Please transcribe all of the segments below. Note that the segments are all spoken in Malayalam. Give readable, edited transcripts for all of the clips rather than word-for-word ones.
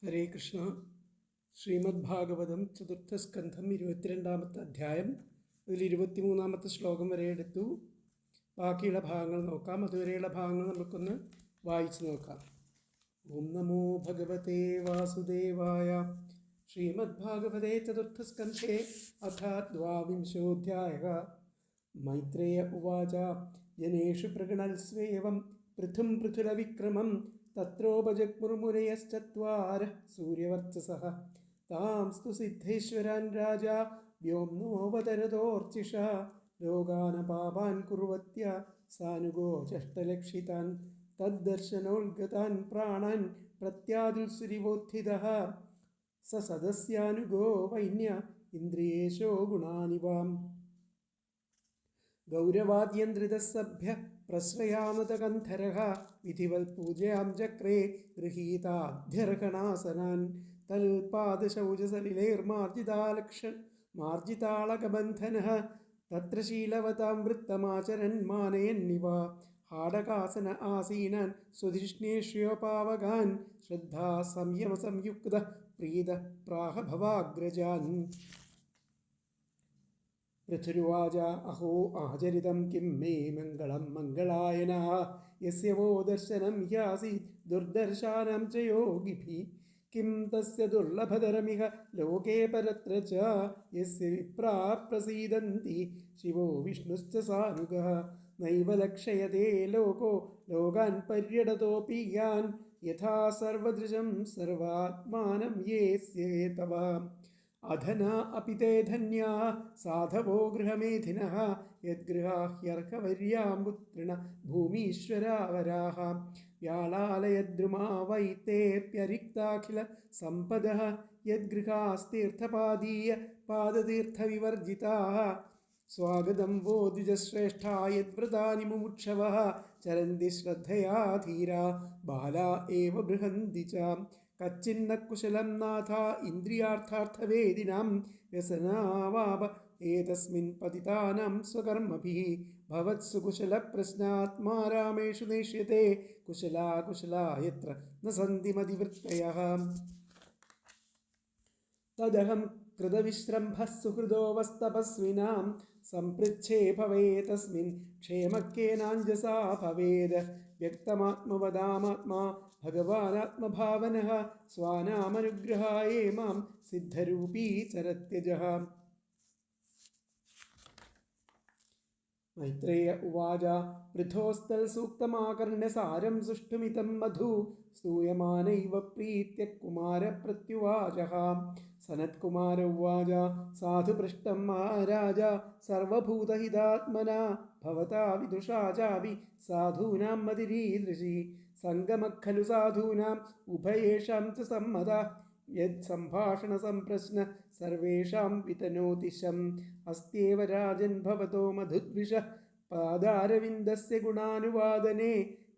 ഹരേ കൃഷ്ണ. ശ്രീമദ് ഭാഗവതം ചതുർത്ഥസ്കന്ധം 22-ാമത്തെ അധ്യായം. ഇതിൽ 23-ാമത്തെ ശ്ലോകം വരെ എടുത്തു. ബാക്കിയുള്ള ഭാഗങ്ങൾ നോക്കാം. അതുവരെയുള്ള ഭാഗങ്ങൾ നമുക്കൊന്ന് വായിച്ചു നോക്കാം. ഓം നമോ ഭഗവതേ വാസുദേവായ. ശ്രീമദ് ഭാഗവതേ ചതുർത്ഥസ്കന്ധേ അഥ 12-ാധ്യായഃ. മൈത്രേയ ഉവാച. ജനേഷു പ്രഗണൽസ്വേവം പൃഥും പൃഥുരവിക്രമം തത്രോപജഗ്മുർമുനയശ്ചത്വാരഃ സൂര്യവർച്ചസഃ. താംസ്തു സിദ്ധേശ്വരാൻ രാജാ വ്യോമ്നോവതരതോർച്ചിഷാ ലോകാനപാപാൻ കുർവത്യ സാനുഗോ ചഷ്ടലക്ഷിതാൻ തദ്ദർശനോൽഗതാൻ പ്രാണാൻ പ്രത്യാദുൽസുരിവോത്ഥിതഃ സ സദസ്യാനുഗോ വൈന്യ ഇന്ദ്രിയേശോ ഗുണാനിവാം. ഗൗരവാദ്യന്ത്രിതസഭ്യ പ്രശ്രയാനുതകന്ധരഃ വിധിവൽ പൂജയാം ചക്രേ ഗൃഹീതാധ്യർഹണാസനാൻ തൽപാദശൗചസലിലൈർമാർജിതാളകബന്ധനഃ തത്ര ശീലവതാം വൃത്തമാചരൻ മാനയന്നിവ ഹാടകാസന ആസീനാൻ സ്വധിഷ്ണേഷ്യോപാവകാൻ ശ്രദ്ധാ സംയമ സംയുക്ത പ്രീത പ്രാഹ ഭവാഗ്രജാൻ. പൃഥുരുവാച. അഹോ ആചരിതം കിം മേ മംഗളം മംഗളായനഃ യസ്യ വോ ദർശനം ഹ്യാസീത് ദുർദർശാനാം ച യോഗിഭിഃ കിം തസ്യ ദുർലഭതരമിഹ ലോകേ പരത്ര ച യസ്യ വിപ്രാഃ പ്രസീദന്തി ശിവോ വിഷ്ണുശ്ച സാനുഗഃ നൈവ ലക്ഷയതേ ലോകോ ലോകാൻ പര്യടതോപി യാൻ യഥാ സർവദൃശം സർവാത്മാനം യേസ്യ ഹേതവ. അധന അപി തേ ധന്യാ സാധവോ ഗൃഹമേധിനഃ യദ്ഗൃഹാഹ്യർഹവര്യാംബുത്രിണ ഭൂമീശ്വരാവരാഃ വ്യാളാലയദ്രുമാ വൈത്തേപ്യരിക്താഖില സമ്പദഃ യദ്ഗൃഹാസ്തീർത്ഥപാദീയ പാദതീർത്ഥവിവർജിതാഃ സ്വാഗതം വോ ദ്വിജശ്രേഷ്ഠാ യദ്വ്രതാനി മുമുക്ഷവഃ ചരന്തി ശ്രദ്ധയാ ധീരാ ബാലാ ഏവ ബൃഹന്തി ച കച്ചിന്ന കുശലം നാഥ ഇന്ദ്രിയാർത്ഥാർത്ഥവേദിനാം വ്യസനാവാപ ഏതസ്മിൻ പതിതാനാം സ്വകർമ്മഭിഃ ഭവത്സു കുശല പ്രശ്നാത്മാ രാമേഷു നേഷ്യത്തെ കുശലാ കുശലാ യത്ര ന സന്തി മതിവൃത്തയഃ. തദഹം കൃതവിശ്രംഭഃ സുഹൃദോവസ്തപസ്വിനാം സംപൃച്ഛേ ഭവേതസ്മിൻ ക്ഷേമക്കേനാഞ്ജസാ ഭവേത് വ്യക്തമാത്മവദാമാത്മാ ഭഗവാനാത്മഭാവനഃ സ്വാനാമനുഗ്രഹായേ മാം സിദ്ധരൂപീ ചരത്യജഃ. മൈത്രേയ ഉവാച. പൃഥോസ്തൽ സൂക്തമാകർണ്യ സാരം സുഷ്ഠുമിതം മധു സ്തൂയമാനൈവ പ്രീത്യ കുമാര പ്രത്യുവാചഃ. സനത്കുമാര ഉവാച. സാധു പൃഷ്ടം മഹാരാജ സർവഭൂതഹിതാത്മനാ ഭവതാ വിദുഷാ ചാപി സാധൂനാം മതിരീദൃശി സംഗമഃ ഖലു സാധൂനാം ഉഭയേഷാം ച സമ്മതഃ യത് സംഭാഷണ സംപ്രശ്ന സർവേഷാം വിതനോതി ശം അസ്ത്യേവ രാജൻ ഭവതോ മധുദ്വിഷഃ പാദാരവിന്ദസ്യ ഗുണാനുവാദനേ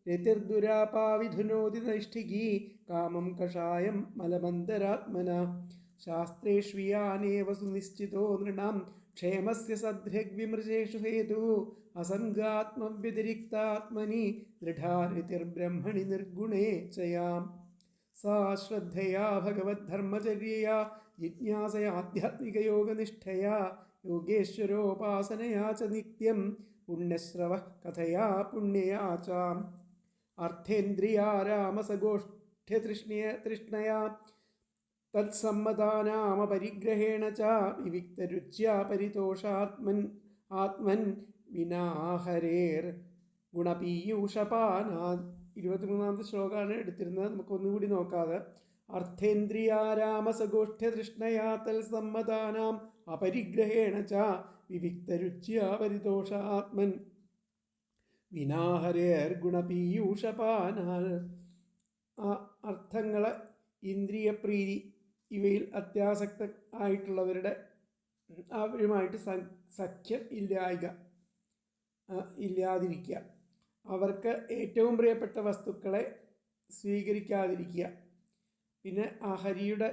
രതിർദുരാപാവിധുനോതി നൈഷ്ഠികീ കാമം കഷായം മലമന്തരാത്മന ശാസ്ത്രേഷ്വിയാനേവ സുനിശ്ചിതോ നൃണാം ക്ഷേമസ്യ സദ്ര്യഗ്വിമൃശേഷു ഹേതു അസംഗാത്മവ്യതിരിക്താത്മനി ദൃഢാ രതിർബ്രഹ്മണി നിർഗുണേ ചയാം. സാ ശ്രദ്ധയാ ഭഗവദ്ധർമ്മചര്യയാ ജിജ്ഞാസയാധ്യാത്മികയോഗനിഷ്ഠയാ യോഗേശ്വരോപാസനയാ ച നിത്യം പുണ്യശ്രവഃ കഥയാ പുണ്യയാ ച അർത്ഥേന്ദ്രിയാരാമസഗോഷ്ഠ്യതൃഷ്ണയാ തത്സമ്മതാനാമപരിഗ്രഹേണ ച വിവിക്തരുച്യാ പരിതോഷാത്മൻ വിനാഹരേർ ഗുണപീയൂഷപാനാത്. 23-ാമത്തെ ശ്ലോകമാണ് എടുത്തിരുന്നത്. നമുക്ക് ഒന്നുകൂടി നോക്കാതെ. അർത്ഥേന്ദ്രിയാരാമസഗോഷ്ഠ്യതൃഷ്ണയാ തൽസമ്മതാനാം അപരിഗ്രഹേണ ച വിവിക്തരുച്യാ പരിതോഷാത്മൻ വിനാഹരേർ ഗുണപീയൂഷപാനാൽ. അർത്ഥങ്ങളെ ഇന്ദ്രിയപ്രീതി ഇവയിൽ അത്യാസക്ത ആയിട്ടുള്ളവരുടെ അവരുമായിട്ട് സഖ്യം ഇല്ലാതിരിക്കുക, അവർക്ക് ഏറ്റവും പ്രിയപ്പെട്ട വസ്തുക്കളെ സ്വീകരിക്കാതിരിക്കുക, പിന്നെ ആ ഹരിയുടെ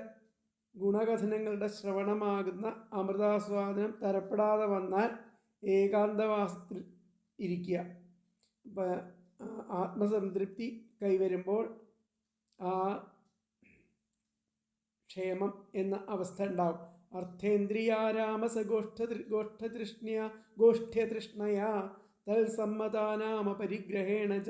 ഗുണകഥനങ്ങളുടെ ശ്രവണമാകുന്ന അമൃതാസ്വാദനം തരപ്പെടാതെ വന്നാൽ ഏകാന്തവാസത്തിൽ ഇരിക്കുക. ആത്മസംതൃപ്തി കൈവരുമ്പോൾ ആ ക്ഷേമം എന്ന അവസ്ഥ ഉണ്ടാവും. ഗോഷ്ഠ്യതൃഷ്ണയാ തൽസമ്മതാനാമ പരിഗ്രഹേണ ച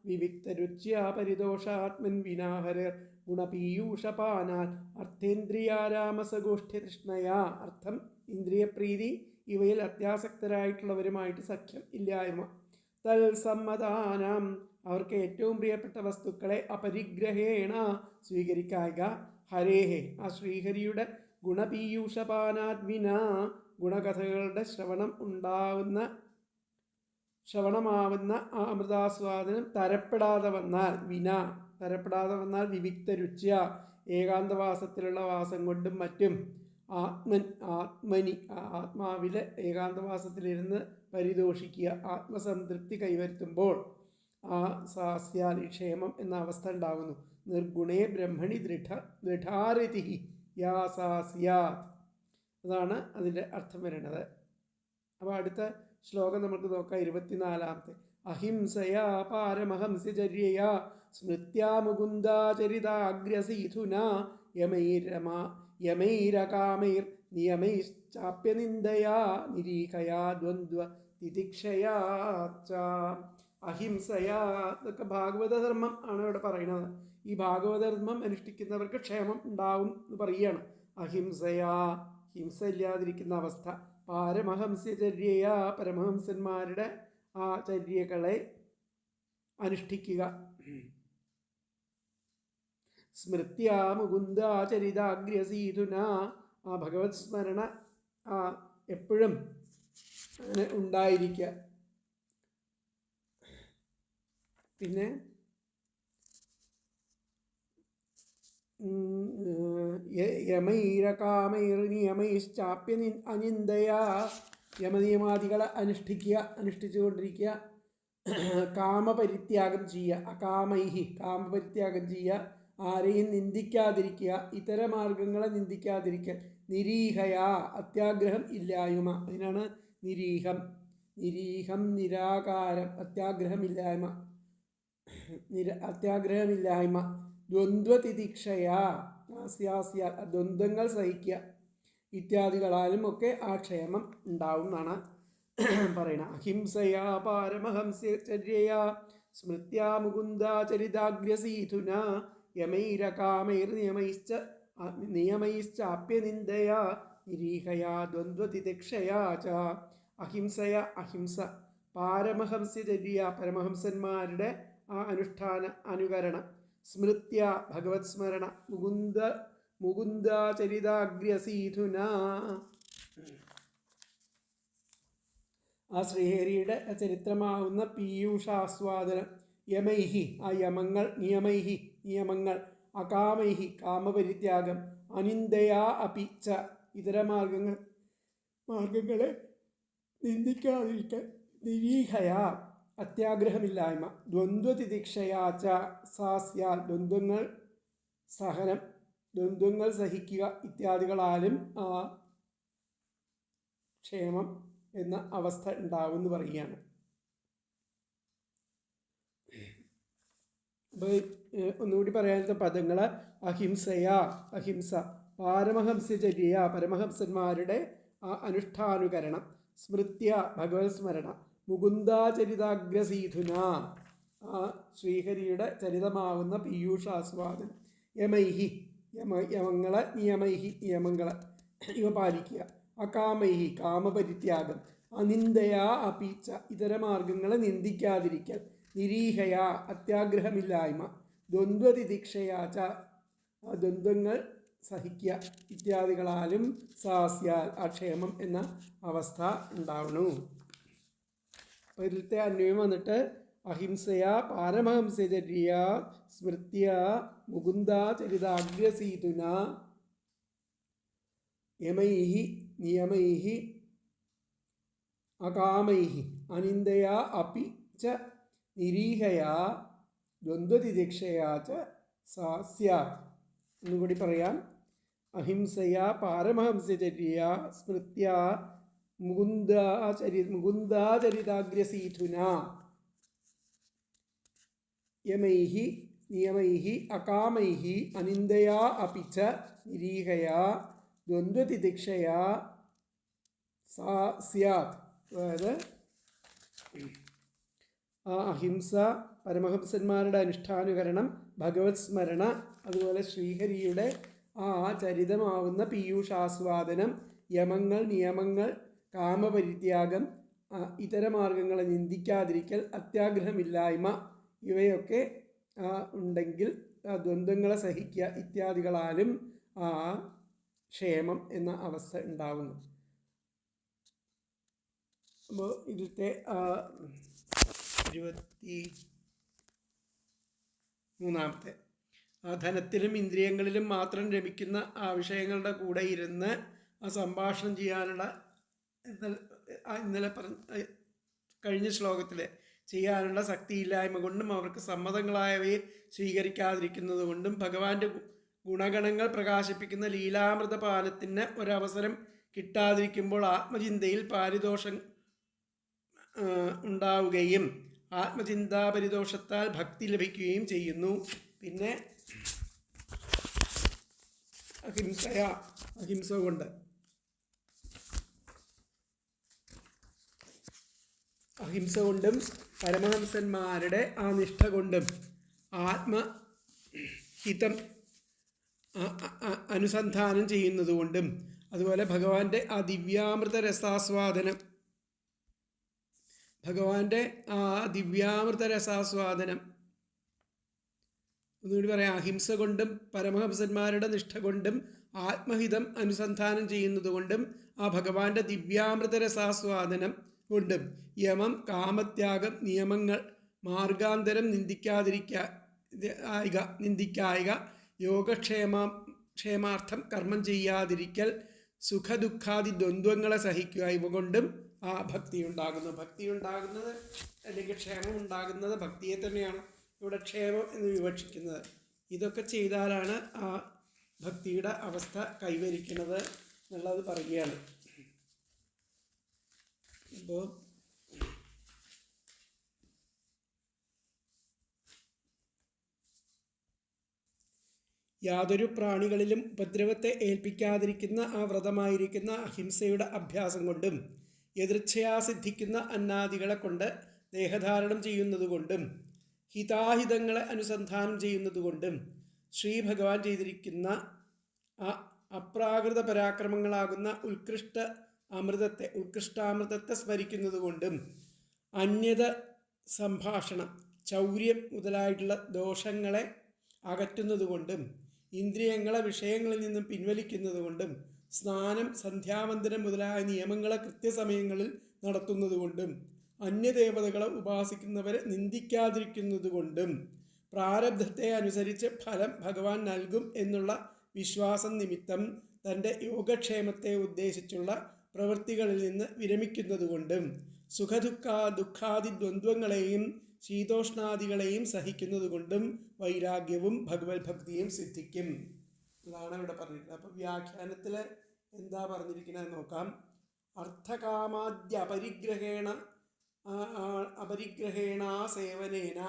വിവിക്തരുച്യാ പരിദോഷാത്മൻ വിനാഹരർ ഗുണപീയൂഷപാനാൽ. അർത്ഥേന്ദ്രിയാരാമസഗോഷ്ഠ്യതൃഷ്ണയാ, അർത്ഥം ഇന്ദ്രിയപ്രീതി, ഇവയിൽ അത്യാസക്തരായിട്ടുള്ളവരുമായിട്ട് സഖ്യം ഇല്ലായ്മ. തൽസമ്മതാനാം, അവർക്ക് ഏറ്റവും പ്രിയപ്പെട്ട വസ്തുക്കളെ അപരിഗ്രഹേണ സ്വീകരിക്കായിക. ഹരേഹെ, ആ ശ്രീഹരിയുടെ ഗുണപീയൂഷപാനാത്വിന, ഗുണകഥകളുടെ ശ്രവണമാവുന്ന ആ അമൃതാസ്വാദനം തരപ്പെടാതെ വന്നാൽ, തരപ്പെടാതെ വന്നാൽ വിവിക്തരുച്യ, ഏകാന്തവാസത്തിലുള്ള വാസം കൊണ്ടും മറ്റും, ആത്മാവിലെ ഏകാന്തവാസത്തിലിരുന്ന് പരിതോഷിക്കുക, ആത്മസംതൃപ്തി കൈവരുത്തുമ്പോൾ ആ സാസ്യാൽ, ക്ഷേമം എന്ന അവസ്ഥ ഉണ്ടാകുന്നു. നിർഗുണേ ബ്രഹ്മണി ദൃഢാരതി യാ സാസ്യാത്, അതാണ് അതിൻ്റെ അർത്ഥം വരുന്നത്. അപ്പോൾ അടുത്ത ശ്ലോകം നമുക്ക് നോക്കാം, 24. അഹിംസയാ പാരമഹംസ്യചര്യയാ സ്മൃത്യാ മുകുന്ദാചരിതാഗ്രസീധുന യമൈരകാമൈർ നിയമൈശ്ചാപ്യനിന്ദയാ നിരീഹയാ ദ്വന്ദ്വ തിതിക്ഷയാ ച. അഹിംസയാ എന്നൊക്കെ ഭാഗവതധർമ്മം ആണ് ഇവിടെ പറയുന്നത്. ഈ ഭാഗവതധർമ്മം അനുഷ്ഠിക്കുന്നവർക്ക് ക്ഷേമം ഉണ്ടാവും എന്ന് പറയുകയാണ്. അഹിംസയാ, ഹിംസ ഇല്ലാതിരിക്കുന്ന അവസ്ഥ. പാരമഹംസ്യചര്യയാ, പരമഹംസന്മാരുടെ ആ ചര്യകളെ അനുഷ്ഠിക്കുക. സ്മൃത്യാ മുകുന്ദാചരിതാഗ്രസീധുന, ആ ഭഗവത് സ്മരണ എപ്പോഴും അങ്ങനെ ഉണ്ടായിരിക്കുക. പിന്നെ യമൈരകാമൈർനിയമൈശ്ചാപ്യ അനിന്ദയാ, യമനിയമാദികളെ അനുഷ്ഠിച്ചുകൊണ്ടിരിക്കുക. കാമപരിത്യാഗം ചെയ്യുക, അകാമൈഹി, കാമപരിത്യാഗം ചെയ്യുക. ആരെയും നിന്ദിക്കാതിരിക്കുക, ഇതര മാർഗങ്ങളെ നിന്ദിക്കാതിരിക്കുക. നിരീഹയാ, അത്യാഗ്രഹം ഇല്ലായ്മ, അതിനാണ് നിരീഹം. നിരാകാരം, അത്യാഗ്രഹമില്ലായ്മ. ദ്വന്ദ്വതിതിക്ഷയാ, ദ്വന്ദ്വങ്ങൾ സഹിക്കുക ഇത്യാദികളാലും ഒക്കെ ആ ക്ഷേമം ഉണ്ടാവും എന്നാണ് പറയുന്നത്. അഹിംസയാ പാരമഹംസ്യചര്യയാ സ്മൃത്യാ മുകുന്ദാചരിതാഗ്രസീധുന യമൈരകാമൈർനിയമൈശ്ചാപ്യനിന്ദയാ നിരീഹയാ ദ്വന്ദ്വതിതിക്ഷയാ ച. അഹിംസയ, അഹിംസ. പാരമഹംസ്യചര്യ, പരമഹംസന്മാരുടെ ആ അനുകരണം. സ്മൃത്യ, ഭഗവത് സ്മരണ. മുകുന്ദാചരിതാഗ്രസീധുന, ആ ശ്രീഹരിയുടെ ചരിത്രമാവുന്ന പീയൂഷാസ്വാദനം. യമൈഹി, ആ യമങ്ങൾ. നിയമങ്ങൾ. അകാമൈഹി, കാമപരിത്യാഗം. അനിന്ദയാ അപി ച, ഇതര മാർഗങ്ങളെ നിന്ദിക്കാതിരിക്കാൻ. നിരീഹയാ, അത്യാഗ്രഹമില്ലായ്മ. ദ്വന്ദ്വതിതിക്ഷയാ ച സാസ്യാൽ, ദ്വന്ദ്വങ്ങൾ സഹിക്കുക ഇത്യാദികളാലും ആ ക്ഷേമം എന്ന അവസ്ഥ ഉണ്ടാവും എന്ന് പറയുകയാണ്. അപ്പോൾ ഒന്നുകൂടി പറയാനുള്ള പദങ്ങൾ: അഹിംസയാ, അഹിംസ. പാരമഹംസ്യചര്യ, പരമഹംസന്മാരുടെ ആ അനുഷ്ഠാനുകരണം. സ്മൃത്യ, ഭഗവത് സ്മരണ. മുകുന്ദാചരിതാഗ്രസീധുന, ആ ശ്രീഹരിയുടെ ചരിതമാവുന്ന പീയൂഷാസ്വാദനം. യമൈഹി, യമങ്ങളെ. നിയമങ്ങളെ ഇവ പാലിക്കുക. അകാമൈഹി, കാമപരിത്യാഗം. അനിന്ദയാ അപീച്ച, ഇതര മാർഗങ്ങളെ നിന്ദിക്കാതിരിക്കൽ. നിരീഹയാ, അത്യാഗ്രഹമില്ലായ്മ. ദ്വന്ദ്വതിതിക്ഷയാ ച, ദ്വന്ദ്വങ്ങൾ സഹിക്കുക ഇത്യാദികളാലും സാസ്യാൽ, ആ ക്ഷേമം എന്ന അവസ്ഥ ഉണ്ടാവണു. അപ്പോൾ ഇതിലത്തെ അന്വയം വന്നിട്ട് അഹിംസയാ പാരമഹംസ്യചര്യ സ്മൃത്യ മുകുന്ദാചരിതാഗ്രസീധുന യമൈഹി നിയമൈഹി അകാമൈഹി അനിന്ദയാ അപി ച നിരീഹയാ ദ്വന്ദ്വതിതിക്ഷയാ ച സാസ്യാത്. എന്നുകൂടി പറയാം. അഹിംസയാ പാരമഹംസ്യചര്യ സ്മൃത്യ മുകുന്ദാചരിതാഗ്രസീധുന യമൈഹി നിയമൈഃ അകാമൈഃ അനിന്ദയാ അപി ച നിരീഹയാ ദ്വന്ദ്വതിതിക്ഷയാ സാ സ്യാത്. അതായത് ആ അഹിംസ, പരമഹംസന്മാരുടെ അനുഷ്ഠാനുകരണം, ഭഗവത് സ്മരണ, അതുപോലെ ശ്രീഹരിയുടെ ആ ചരിതമാവുന്ന പീയൂഷാസ്വാദനം, യമങ്ങൾ, നിയമങ്ങൾ, കാമപരിത്യാഗം, ഇതര മാർഗങ്ങളെ നിന്ദിക്കാതിരിക്കൽ, അത്യാഗ്രഹമില്ലായ്മ, ഇവയൊക്കെ ഉണ്ടെങ്കിൽ ദ്വന്ദ്ങ്ങളെ സഹിക്കുക ഇത്യാദികളാലും ആ ക്ഷേമം എന്ന അവസ്ഥ ഉണ്ടാവുന്നു. അപ്പോൾ ഇതിലത്തെ 23-ാമത്തെ ധനത്തിലും ഇന്ദ്രിയങ്ങളിലും മാത്രം രമിക്കുന്ന ആ വിഷയങ്ങളുടെ കൂടെ ഇരുന്ന് ആ സംഭാഷണം ചെയ്യാനുള്ള ഇന്നലെ കഴിഞ്ഞ ശ്ലോകത്തിൽ ചെയ്യാനുള്ള ശക്തിയില്ലായ്മ കൊണ്ടും അവർക്ക് സമ്മതങ്ങളായവയെ സ്വീകരിക്കാതിരിക്കുന്നത് കൊണ്ടും ഭഗവാന്റെ ഗുണഗണങ്ങൾ പ്രകാശിപ്പിക്കുന്ന ലീലാമൃത പാനത്തിന് ഒരവസരം കിട്ടാതിരിക്കുമ്പോൾ ആത്മചിന്തയിൽ പാരിതോഷം ഉണ്ടാവുകയും ആത്മചിന്താപരിദോഷത്താൽ ഭക്തി ലഭിക്കുകയും ചെയ്യുന്നു. പിന്നെ അഹിംസ കൊണ്ടും പരമഹംസന്മാരുടെ ആ നിഷ്ഠ കൊണ്ടും ആത്മഹിതം അനുസന്ധാനം ചെയ്യുന്നതുകൊണ്ടും അതുപോലെ ഭഗവാന്റെ ആ ദിവ്യാമൃത രസാസ്വാദനം ഒന്നുകൂടി പറയാം. അഹിംസ കൊണ്ടും പരമഹംസന്മാരുടെ നിഷ്ഠ കൊണ്ടും ആത്മഹിതം അനുസന്ധാനം ചെയ്യുന്നതുകൊണ്ടും ആ ഭഗവാന്റെ ദിവ്യാമൃത രസാസ്വാദനം കൊണ്ടും യമം, കാമത്യാഗം, നിയമങ്ങൾ, മാർഗാന്തരം നിന്ദിക്കായിക, യോഗക്ഷേമാർത്ഥം കർമ്മം ചെയ്യാതിരിക്കൽ, സുഖദുഃഖാദി ദ്വന്ദ്വങ്ങളെ സഹിക്കുക, ഇവ കൊണ്ടും ആ ഭക്തി ഉണ്ടാകുന്നു. ഭക്തി ഉണ്ടാകുന്നത് അല്ലെങ്കിൽ ക്ഷേമം ഉണ്ടാകുന്നത് ഭക്തിയെ തന്നെയാണ് ഇവിടെ ക്ഷേമം എന്ന് വിവക്ഷിക്കുന്നത്. ഇതൊക്കെ ചെയ്താലാണ് ആ ഭക്തിയുടെ അവസ്ഥ കൈവരിക്കുന്നത് എന്നുള്ളത് പറയുകയാണ്. ഇപ്പോൾ യാതൊരു പ്രാണികളിലും ഉപദ്രവത്തെ ഏൽപ്പിക്കാതിരിക്കുന്ന ആ വ്രതമായിരിക്കുന്ന അഹിംസയുടെ അഭ്യാസം കൊണ്ടും യദൃച്ഛയാ സിദ്ധിക്കുന്ന അന്നാദികളെ കൊണ്ട് ദേഹധാരണം ചെയ്യുന്നതുകൊണ്ടും ഹിതാഹിതങ്ങളെ അനുസന്ധാനം ചെയ്യുന്നതുകൊണ്ടും ശ്രീ ഭഗവാൻ ചെയ്തിരിക്കുന്ന ആ അപ്രാകൃത പരാക്രമങ്ങളാകുന്ന ഉത്കൃഷ്ടാമൃതത്തെ സ്മരിക്കുന്നത് കൊണ്ടും അന്യത സംഭാഷണം, ചൗര്യം മുതലായിട്ടുള്ള ദോഷങ്ങളെ അകറ്റുന്നതുകൊണ്ടും ഇന്ദ്രിയങ്ങളെ വിഷയങ്ങളിൽ നിന്നും പിൻവലിക്കുന്നതുകൊണ്ടും സ്നാനം, സന്ധ്യാവന്ദനം മുതലായ നിയമങ്ങളെ കൃത്യസമയങ്ങളിൽ നടത്തുന്നതുകൊണ്ടും അന്യദേവതകളെ ഉപാസിക്കുന്നവരെ നിന്ദിക്കാതിരിക്കുന്നതുകൊണ്ടും പ്രാരബ്ധത്തെ അനുസരിച്ച് ഫലം ഭഗവാൻ നൽകും എന്നുള്ള വിശ്വാസം നിമിത്തം തൻ്റെ യോഗക്ഷേമത്തെ ഉദ്ദേശിച്ചുള്ള പ്രവൃത്തികളിൽ നിന്ന് വിരമിക്കുന്നതുകൊണ്ടും ദുഃഖാദി ദ്വന്ദ്വങ്ങളെയും ശീതോഷ്ണാദികളെയും സഹിക്കുന്നതുകൊണ്ടും വൈരാഗ്യവും ഭഗവത് ഭക്തിയും സിദ്ധിക്കും. അതാണ് ഇവിടെ പറഞ്ഞിരിക്കുന്നത്. അപ്പോൾ വ്യാഖ്യാനത്തിൽ എന്താ പറഞ്ഞിരിക്കുന്നത് നോക്കാം. അപരിഗ്രഹേണ സേവനേന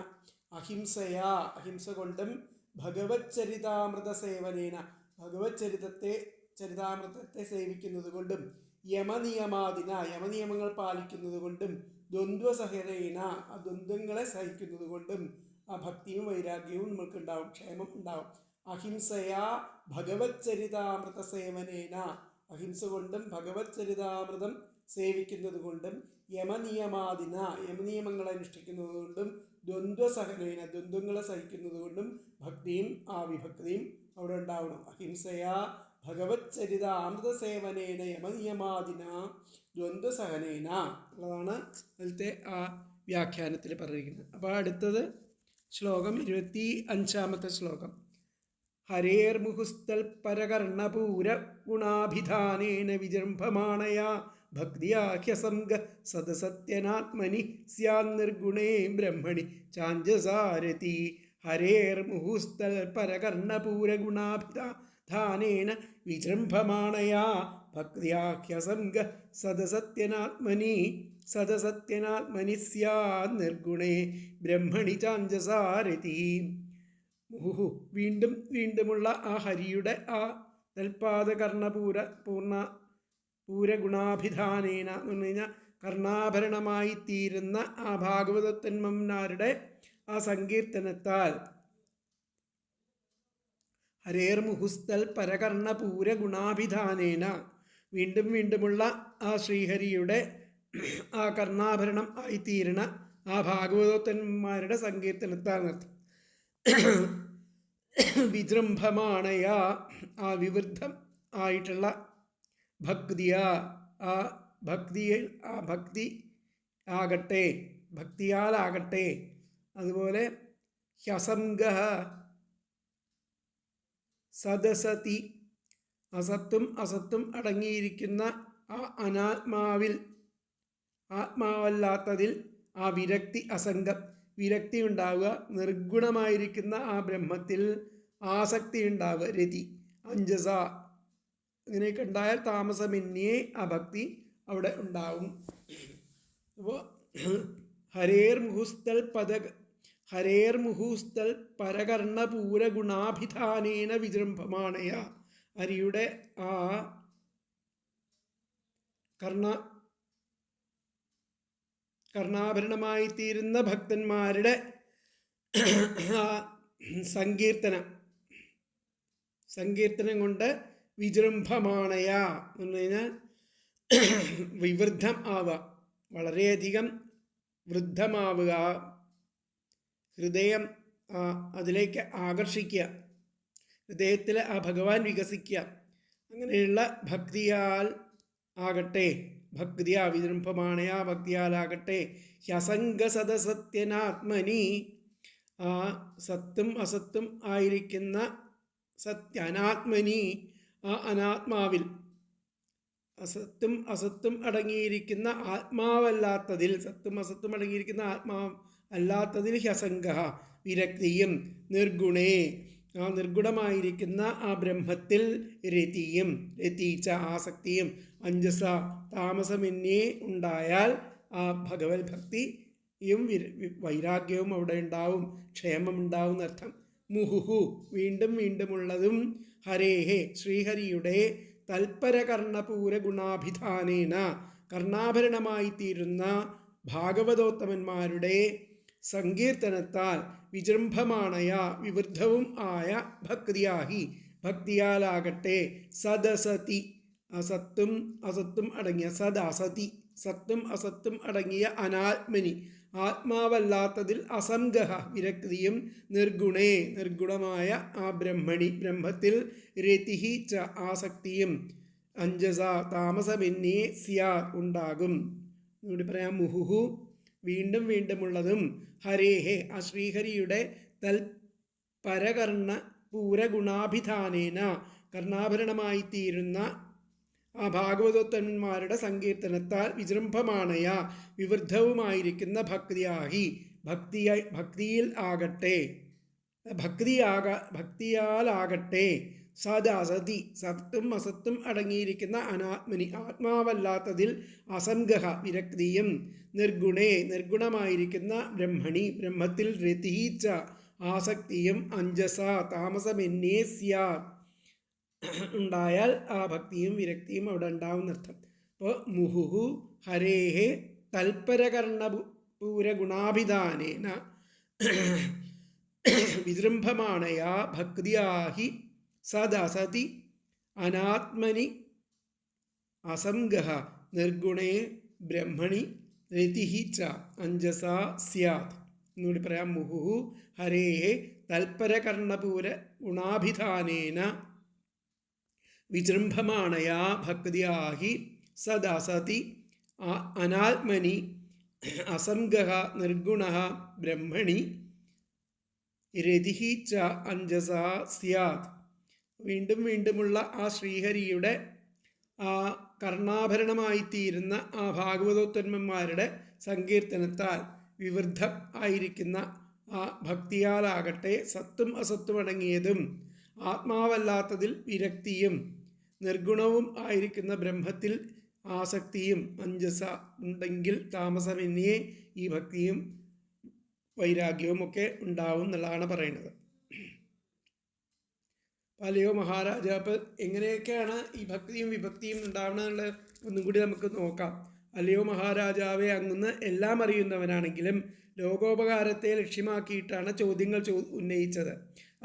അഹിംസയാ, അഹിംസ കൊണ്ടും ഭഗവത് ചരിതാമൃത സേവനേന, ഭഗവത് ചരിതാമൃതത്തെ സേവിക്കുന്നത് കൊണ്ടും യമനിയമങ്ങൾ പാലിക്കുന്നത് കൊണ്ടും ദ്വന്ദ്വസഹനേന, ആ ദ്വന്ദ്വങ്ങളെ സഹിക്കുന്നത് കൊണ്ടും ആ ഭക്തിയും വൈരാഗ്യവും നമ്മൾക്ക് ഉണ്ടാവും, ക്ഷേമം ഉണ്ടാവും. അഹിംസയാ ഭഗവത് ചരിതാമൃത സേവനേന, അഹിംസ കൊണ്ടും ഭഗവത് ചരിതാമൃതം സേവിക്കുന്നത് കൊണ്ടും യമനിയമങ്ങളെ അനുഷ്ഠിക്കുന്നത് കൊണ്ടും ദ്വന്ദ്വസഹനേന, ദ്വന്ദ്വങ്ങളെ സഹിക്കുന്നത് കൊണ്ടും ഭക്തിയും ആ വിഭക്തിയും അവിടെ ഉണ്ടാവണം. അഹിംസയാ ഭഗവത് ചരിതാമൃത സേവനേന യമനിയമാദിന ദ്വന്ദ്വസഹനേന ഉള്ളതാണ് അതിലത്തെ ആ വ്യാഖ്യാനത്തിൽ പറഞ്ഞിരിക്കുന്നത്. അപ്പോൾ അടുത്തത് ശ്ലോകം 25-ാമത്തെ ശ്ലോകം. ഹരേർമുഹുസ്തൽ പരകർണപൂര ഗുണാഭിധാനേന വിജൃംഭമാണയാ ഭക്തിയാഹ്യസംഗ സദസത്യനാത്മനി സ്യാന്നിർഗുണേ ബ്രഹ്മണി ചാഞ്ചസാരതി. ഹരേർമുഹുസ്തൽ പരകർണപൂര ഗുണാഭിധാനേന വിജൃംഭമാണയാ ഭക്തിയാഹ്യസംഗ സദസത്യനാത്മനി സ്യാന്നിർഗുണേ ബ്രഹ്മണി ചാഞ്ചസാരതി. മുഹുഹു വീണ്ടും വീണ്ടുമുള്ള ആ ഹരിയുടെ ആ തൽപാദകർണപൂര പൂരഗുണാഭിധാനേന എന്ന് പറഞ്ഞു കഴിഞ്ഞാൽ കർണാഭരണമായി തീരുന്ന ആ ഭാഗവതോത്തന്മന്മാരുടെ ആ സങ്കീർത്തനത്താൽ ഹരേർ മുഹുസ്തൽ പരകർണപൂരഗുണാഭിധാനേന വീണ്ടും വീണ്ടുമുള്ള ആ ശ്രീഹരിയുടെ ആ കർണാഭരണം ആയിത്തീരണ ആ ഭാഗവതോത്തന്മാരുടെ സങ്കീർത്തനത്താൽ നിർത്തും. വിജൃംഭമാണയ ആ വിവൃദ്ധം ആയിട്ടുള്ള ഭക്തിയ ആ ഭക്തിയിൽ ആ ഭക്തി ആകട്ടെ, ഭക്തിയാലാകട്ടെ. അതുപോലെ ഹ്യസംഗ സദസതി അസത്തും അസത്തും അടങ്ങിയിരിക്കുന്ന ആ അനാത്മാവിൽ, ആത്മാവല്ലാത്തതിൽ ആ വിരക്തി, അസംഗം വിരക്തി ഉണ്ടാവുക, നിർഗുണമായിരിക്കുന്ന ആ ബ്രഹ്മത്തിൽ ആസക്തി ഉണ്ടാവുക, രതി അഞ്ജസ ഇങ്ങനെയൊക്കെ ഉണ്ടായാൽ താമസമന്യേ ആ ഭക്തി അവിടെ ഉണ്ടാവും. അപ്പോൾ ഹരേർ മുഹുസ്തൽ പരകർണപൂരഗുണാഭിധാനേന വിജൃംഭമാണയ ഹരിയുടെ ആ കർണാഭരണമായിത്തീരുന്ന ഭക്തന്മാരുടെ സങ്കീർത്തനം കൊണ്ട് വിജൃംഭമാണയ എന്ന് പറഞ്ഞു കഴിഞ്ഞാൽ വിവൃദ്ധം ആവുക, വളരെയധികം വൃദ്ധമാവുക, ഹൃദയം അതിലേക്ക് ആകർഷിക്കുക, ഹൃദയത്തിൽ ആ ഭഗവാൻ വികസിക്കുക. അങ്ങനെയുള്ള ഭക്തിയാൽ ആകട്ടെ, ഭക്തിയാ വിജൃംഭമാണയാ ഭക്തിയാലാകട്ടെ. ഹ്യസംഗസദസത്യനാത്മനി ആ സത്തും അസത്തും ആയിരിക്കുന്ന അനാത്മനി ആ അനാത്മാവിൽ, അസത്തും അസത്തും അടങ്ങിയിരിക്കുന്ന ആത്മാവല്ലാത്തതിൽ, സത്തും അസത്തും അടങ്ങിയിരിക്കുന്ന ആത്മാവ് അല്ലാത്തതിൽ ഹ്യസംഗ വിരക്തിയും, നിർഗുണേ ആ നിർഗുണമായിരിക്കുന്ന ആ ബ്രഹ്മത്തിൽ രതിയും, രതീച്ച ആസക്തിയും, അഞ്ജസ താമസമന്യേ ഉണ്ടായാൽ ആ ഭഗവത് ഭക്തിയും വൈരാഗ്യവും അവിടെ ഉണ്ടാവും, ക്ഷേമമുണ്ടാവും എന്നർത്ഥം. മുഹുഹു വീണ്ടും വീണ്ടുമുള്ളതും ഹരേഹേ ശ്രീഹരിയുടെ തൽപരകർണപൂര ഗുണാഭിധാനേന കർണാഭരണമായിത്തീരുന്ന ഭാഗവതോത്തമന്മാരുടെ സങ്കീർത്തനത്താൽ വിജൃംഭമാണയ വിവൃദ്ധവും ആയ ഭക്തിയാഹി ഭക്തിയാലാകട്ടെ. സദസതി അസത്തും അസത്തും അടങ്ങിയ സദസതി സത്തും അസത്തും അടങ്ങിയ അനാത്മനി ആത്മാവല്ലാത്തതിൽ അസംഗഹ വിരക്തിയും, നിർഗുണേ നിർഗുണമായ ആ ബ്രഹ്മണി ബ്രഹ്മത്തിൽ രതിഹി ച ആസക്തിയും, അഞ്ജസ താമസമെന്നേ സ്യാ ഉണ്ടാകും. ഇവിടെ പറയാം മുഹുഹു വീണ്ടും വീണ്ടുമുള്ളതും ഹരേഹേ ആ ശ്രീഹരിയുടെ പരകർണ പൂരഗുണാഭിധാനേന കർണാഭരണമായിത്തീരുന്ന ആ ഭാഗവതോത്തന്മാരുടെ സങ്കീർത്തനത്താൽ വിജൃംഭമാണയ വിവൃദ്ധവുമായിരിക്കുന്ന ഭക്തിയാഹി ഭക്തിയിൽ ആകട്ടെ, ഭക്തിയാലാകട്ടെ. സദസതി സത്തും അസത്തും അടങ്ങിയിരിക്കുന്ന അനാത്മനി ആത്മാവല്ലാത്തതിൽ അസംഗഹ വിരക്തിയും, നിർഗുണേ നിർഗുണമായിരിക്കുന്ന ബ്രഹ്മണി ബ്രഹ്മത്തിൽ രതിച്ച ആസക്തിയും, അഞ്ജസ താമസമെന്നേ സ്യാത് ഉണ്ടായാൽ ആ ഭക്തിയും വിരക്തിയും അവിടെ ഉണ്ടാവുന്നർത്ഥം. അപ്പോൾ മുഹുഹു ഹരേഹേ തൽപരകർണപൂര ഗുണാഭിധാനേന വിജൃംഭമാണയാ ഭക്തിയാഹി സദസതി അനാത്മനി അസംഗഹ നിർഗുണേ ബ്രഹ്മണി രതിഹി ച അഞ്ജസ സ്യാത്. എന്നുകൂടി പറയാം. മുഹുഹു ഹരേഹേ തൽപരകർണപൂര ഗുണാഭിധാനേന വിജൃംഭമാണയാ ഭക്തിയാഹി സദസതി അനാത്മനി അസംഗഹ നിർഗുണഃ ബ്രഹ്മണി രതിഹി ച അഞ്ജസ സ്യാത്. വീണ്ടും വീണ്ടുമുള്ള ആ ശ്രീഹരിയുടെ ആ കർണാഭരണമായിത്തീരുന്ന ആ ഭാഗവതോത്തന്മന്മാരുടെ സങ്കീർത്തനത്താൽ വിവൃദ്ധം ആയിരിക്കുന്ന ആ ഭക്തിയാലാകട്ടെ സത്തും അസത്തും അടങ്ങിയതും ആത്മാവല്ലാത്തതിൽ വിരക്തിയും നിർഗുണവും ആയിരിക്കുന്ന ബ്രഹ്മത്തിൽ ആസക്തിയും അഞ്ജസ ഉണ്ടെങ്കിൽ താമസമെന്നേ ഈ ഭക്തിയും വൈരാഗ്യവും ഒക്കെ ഉണ്ടാവും എന്നുള്ളതാണ് പറയുന്നത്. അല്ലയോ മഹാരാജ. അപ്പം എങ്ങനെയൊക്കെയാണ് ഈ ഭക്തിയും വിഭക്തിയും ഉണ്ടാവണമെന്നുള്ളത് ഒന്നും കൂടി നമുക്ക് നോക്കാം. അല്ലയോ മഹാരാജാവെ, അങ്ങുന്ന് എല്ലാം അറിയുന്നവനാണെങ്കിലും ലോകോപകാരത്തെ ലക്ഷ്യമാക്കിയിട്ടാണ് ചോദ്യങ്ങൾ ഉന്നയിച്ചത്.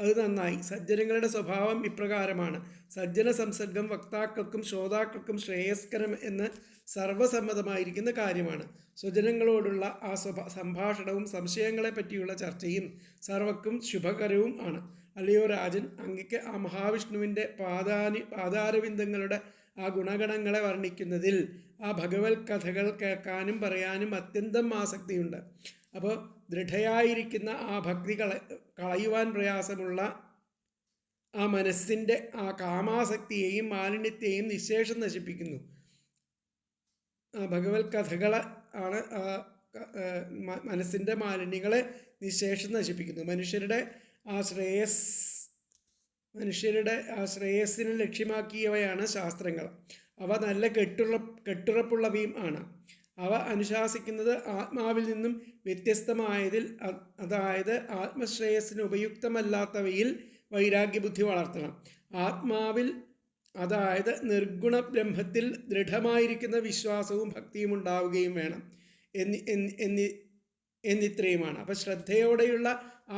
അത് നന്നായി. സജ്ജനങ്ങളുടെ സ്വഭാവം ഇപ്രകാരമാണ്. സജ്ജന സംസർഗം വക്താക്കൾക്കും ശ്രോതാക്കൾക്കും ശ്രേയസ്കരം എന്ന് സർവസമ്മതമായിരിക്കുന്ന കാര്യമാണ്. സ്വജനങ്ങളോടുള്ള ആ സംഭാഷണവും സംശയങ്ങളെ പറ്റിയുള്ള ചർച്ചയും സർവക്കും ശുഭകരവും ആണ്. അല്ലയോ രാജൻ, അങ്ങക്ക് ആ മഹാവിഷ്ണുവിൻ്റെ പാദാരവിന്ദങ്ങളുടെ ആ ഗുണഗണങ്ങളെ വർണ്ണിക്കുന്നതിൽ, ആ ഭഗവത് കഥകൾ കേൾക്കാനും പറയാനും അത്യന്തം ആസക്തിയുണ്ട്. അപ്പോൾ ദൃഢയായിരിക്കുന്ന ആ ഭക്തി കളയുവാൻ പ്രയാസമുള്ള ആ മനസ്സിൻ്റെ ആ കാമാസക്തിയെയും മാലിന്യത്തെയും നിശേഷം നശിപ്പിക്കുന്നു. ആ ഭഗവത് കഥകൾ ആണ് മനസ്സിൻ്റെ മാലിന്യങ്ങളെ നിശേഷം നശിപ്പിക്കുന്നു. മനുഷ്യരുടെ ആ ശ്രേയസ്സിനെ ലക്ഷ്യമാക്കിയവയാണ് ശാസ്ത്രങ്ങൾ. അവ നല്ല കെട്ടുറപ്പുള്ളവയും ആണ്. അവ അനുശാസിക്കുന്നത് ആത്മാവിൽ നിന്നും വ്യത്യസ്തമായതിൽ, അതായത് ആത്മശ്രേയസ്സിന് ഉപയുക്തമല്ലാത്തവയിൽ വൈരാഗ്യബുദ്ധി വളർത്തണം. ആത്മാവിൽ, അതായത് നിർഗുണ ബ്രഹ്മത്തിൽ ദൃഢമായിരിക്കുന്ന വിശ്വാസവും ഭക്തിയും ഉണ്ടാവുകയും വേണം എന്നിത്രയുമാണ്. അപ്പം ശ്രദ്ധയോടെയുള്ള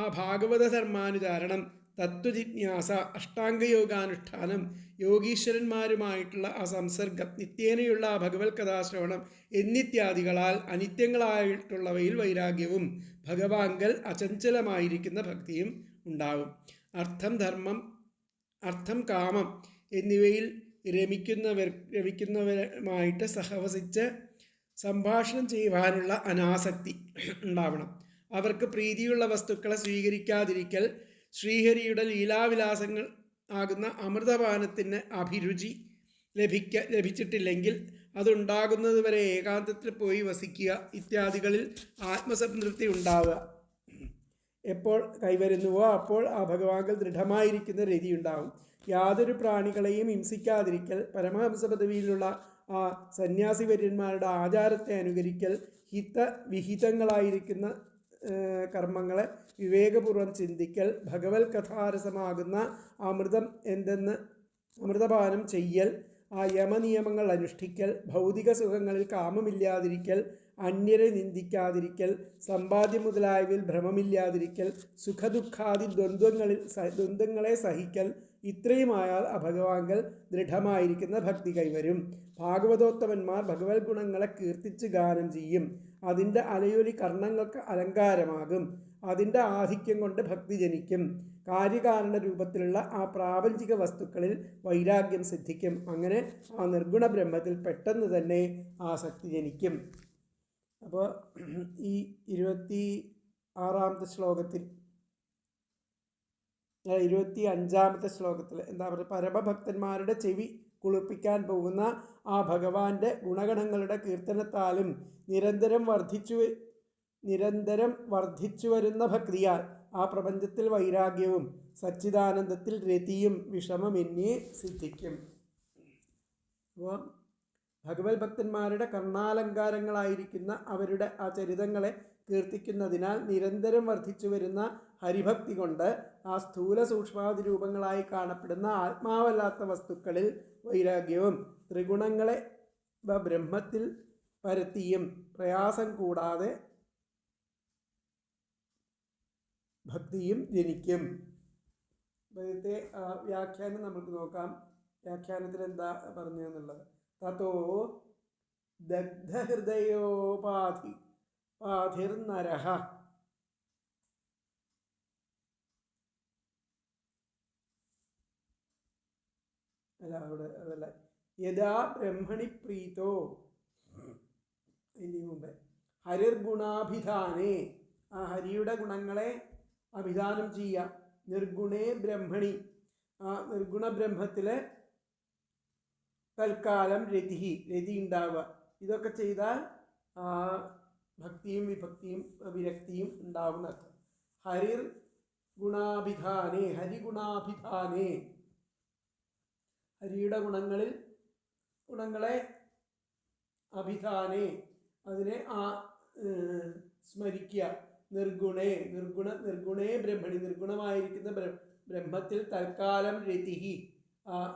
ആ ഭാഗവത ധർമാനുചാരണം, തത്വജിജ്ഞാസ, അഷ്ടാംഗയോഗാനുഷ്ഠാനം, യോഗീശ്വരന്മാരുമായിട്ടുള്ള ആ സംസർഗം, നിത്യേനയുള്ള ആ ഭഗവത് കഥാശ്രവണം എന്നിത്യാദികളാൽ അനിത്യങ്ങളായിട്ടുള്ളവയിൽ വൈരാഗ്യവും ഭഗവാങ്കൽ അചഞ്ചലമായിരിക്കുന്ന ഭക്തിയും ഉണ്ടാവും. അർത്ഥം കാമം എന്നിവയിൽ രമിക്കുന്നവരുമായിട്ട് സഹവസിച്ച് സംഭാഷണം ചെയ്യുവാനുള്ള അനാസക്തി ഉണ്ടാവണം. അവർക്ക് പ്രീതിയുള്ള വസ്തുക്കളെ സ്വീകരിക്കാതിരിക്കൽ, ശ്രീഹരിയുടെ ലീലാവിലാസങ്ങൾ ആകുന്ന അമൃതപാനത്തിന് അഭിരുചി ലഭിച്ചിട്ടില്ലെങ്കിൽ അതുണ്ടാകുന്നത് വരെ ഏകാന്തത്തിൽ പോയി വസിക്കുക ഇത്യാദികളിൽ ആത്മസംതൃപ്തി ഉണ്ടാവുക. എപ്പോൾ കൈവരുന്നുവോ അപ്പോൾ ആ ഭഗവാങ്കൽ ദൃഢമായിരിക്കുന്ന രതി ഉണ്ടാവും. യാതൊരു പ്രാണികളെയും ഹിംസിക്കാതിരിക്കൽ, പരമഹംസ പദവിയിലുള്ള ആ സന്യാസിവര്യന്മാരുടെ ആചാരത്തെ അനുകരിക്കൽ, വിഹിതങ്ങളായിരിക്കുന്ന കർമ്മങ്ങളെ വിവേകപൂർവ്വം ചിന്തിക്കൽ, ഭഗവത് കഥാരസമാകുന്ന അമൃതപാനം ചെയ്യൽ, ആ യമനിയമങ്ങൾ അനുഷ്ഠിക്കൽ, ഭൗതിക സുഖങ്ങളിൽ കാമമില്ലാതിരിക്കൽ, അന്യരെ നിന്ദിക്കാതിരിക്കൽ, സമ്പാദ്യം മുതലായവയിൽ ഭ്രമമില്ലാതിരിക്കൽ, സുഖദുഃഖാദി ദ്വന്ദ്ങ്ങളെ സഹിക്കൽ, ഇത്രയുമായാൽ ഭഗവാങ്കൽ ദൃഢമായിരിക്കുന്ന ഭക്തി കൈവരും. ഭാഗവതോത്തമന്മാർ ഭഗവത് ഗുണങ്ങളെ കീർത്തിച്ച് ഗാനം ചെയ്യും. അതിൻ്റെ അലയൊലി കർണങ്ങൾക്ക് അലങ്കാരമാകും. അതിൻ്റെ ആധിക്യം കൊണ്ട് ഭക്തി ജനിക്കും. കാര്യകാരണ രൂപത്തിലുള്ള ആ പ്രാപഞ്ചിക വസ്തുക്കളിൽ വൈരാഗ്യം സിദ്ധിക്കും. അങ്ങനെ ആ നിർഗുണ ബ്രഹ്മത്തിൽ പെട്ടെന്ന് തന്നെ ആസക്തി ജനിക്കും. അപ്പോൾ ഈ 26-ാമത്തെ ശ്ലോകത്തിൽ 25-ാമത്തെ ശ്ലോകത്തിൽ എന്താ പറയുക, പരമഭക്തന്മാരുടെ ചെവി കുളിർപ്പിക്കാൻ പോകുന്ന ആ ഭഗവാന്റെ ഗുണഗണങ്ങളുടെ കീർത്തനത്താലും നിരന്തരം വർദ്ധിച്ചു വരുന്ന ഭക്തിയാൽ ആ പ്രപഞ്ചത്തിൽ വൈരാഗ്യവും സച്ചിദാനന്ദത്തിൽ രതിയും വിഷമമെന്നേ സിദ്ധിക്കും. അപ്പോൾ ഭഗവത് ഭക്തന്മാരുടെ കർണാലങ്കാരങ്ങളായിരിക്കുന്ന അവരുടെ ആ ചരിതങ്ങളെ കീർത്തിക്കുന്നതിനാൽ നിരന്തരം വർദ്ധിച്ചു വരുന്ന ഹരിഭക്തി കൊണ്ട് ആ സ്ഥൂല സൂക്ഷ്മാദി രൂപങ്ങളായി കാണപ്പെടുന്ന ആത്മാവല്ലാത്ത വസ്തുക്കളിൽ വൈരാഗ്യവും ത്രിഗുണങ്ങളെ ബ്രഹ്മത്തിൽ പരത്തിയും പ്രയാസം കൂടാതെ ഭക്തിയും ജനിക്കും. ഇപ്പോഴത്തെ വ്യാഖ്യാനം നമുക്ക് നോക്കാം. വ്യാഖ്യാനത്തിൽ എന്താ പറഞ്ഞതെന്നുള്ളത്. തതോ ദഗ്ധഹൃദയോപാധിർനരഃ അതല്ല യഥാ ബ്രഹ്മണി പ്രീതോ, ഇതിന് മുമ്പേ ഹരിർഗുണാഭിധാനേ, ആ ഹരിയുടെ ഗുണങ്ങളെ അഭിധാനം ചെയ്യുക. നിർഗുണേ ബ്രഹ്മണി, ആ നിർഗുണ ബ്രഹ്മത്തിലെ തൽക്കാലം രതി ഉണ്ടാവുക. ഇതൊക്കെ ചെയ്താൽ ഭക്തിയും വിഭക്തിയും വിരക്തിയും ഉണ്ടാവുന്ന അർത്ഥം. ഹരിർ ഗുണാഭിധാനേ, ഹരിഗുണാഭിധാനേ, ഹരിയുടെ ഗുണങ്ങളെ അഭിധാനേ, അതിനെ സ്മരിക്കുക. നിർഗുണേ ബ്രഹ്മണി, നിർഗുണമായിരിക്കുന്ന ബ്രഹ്മത്തിൽ തൽക്കാലം രതിഹി,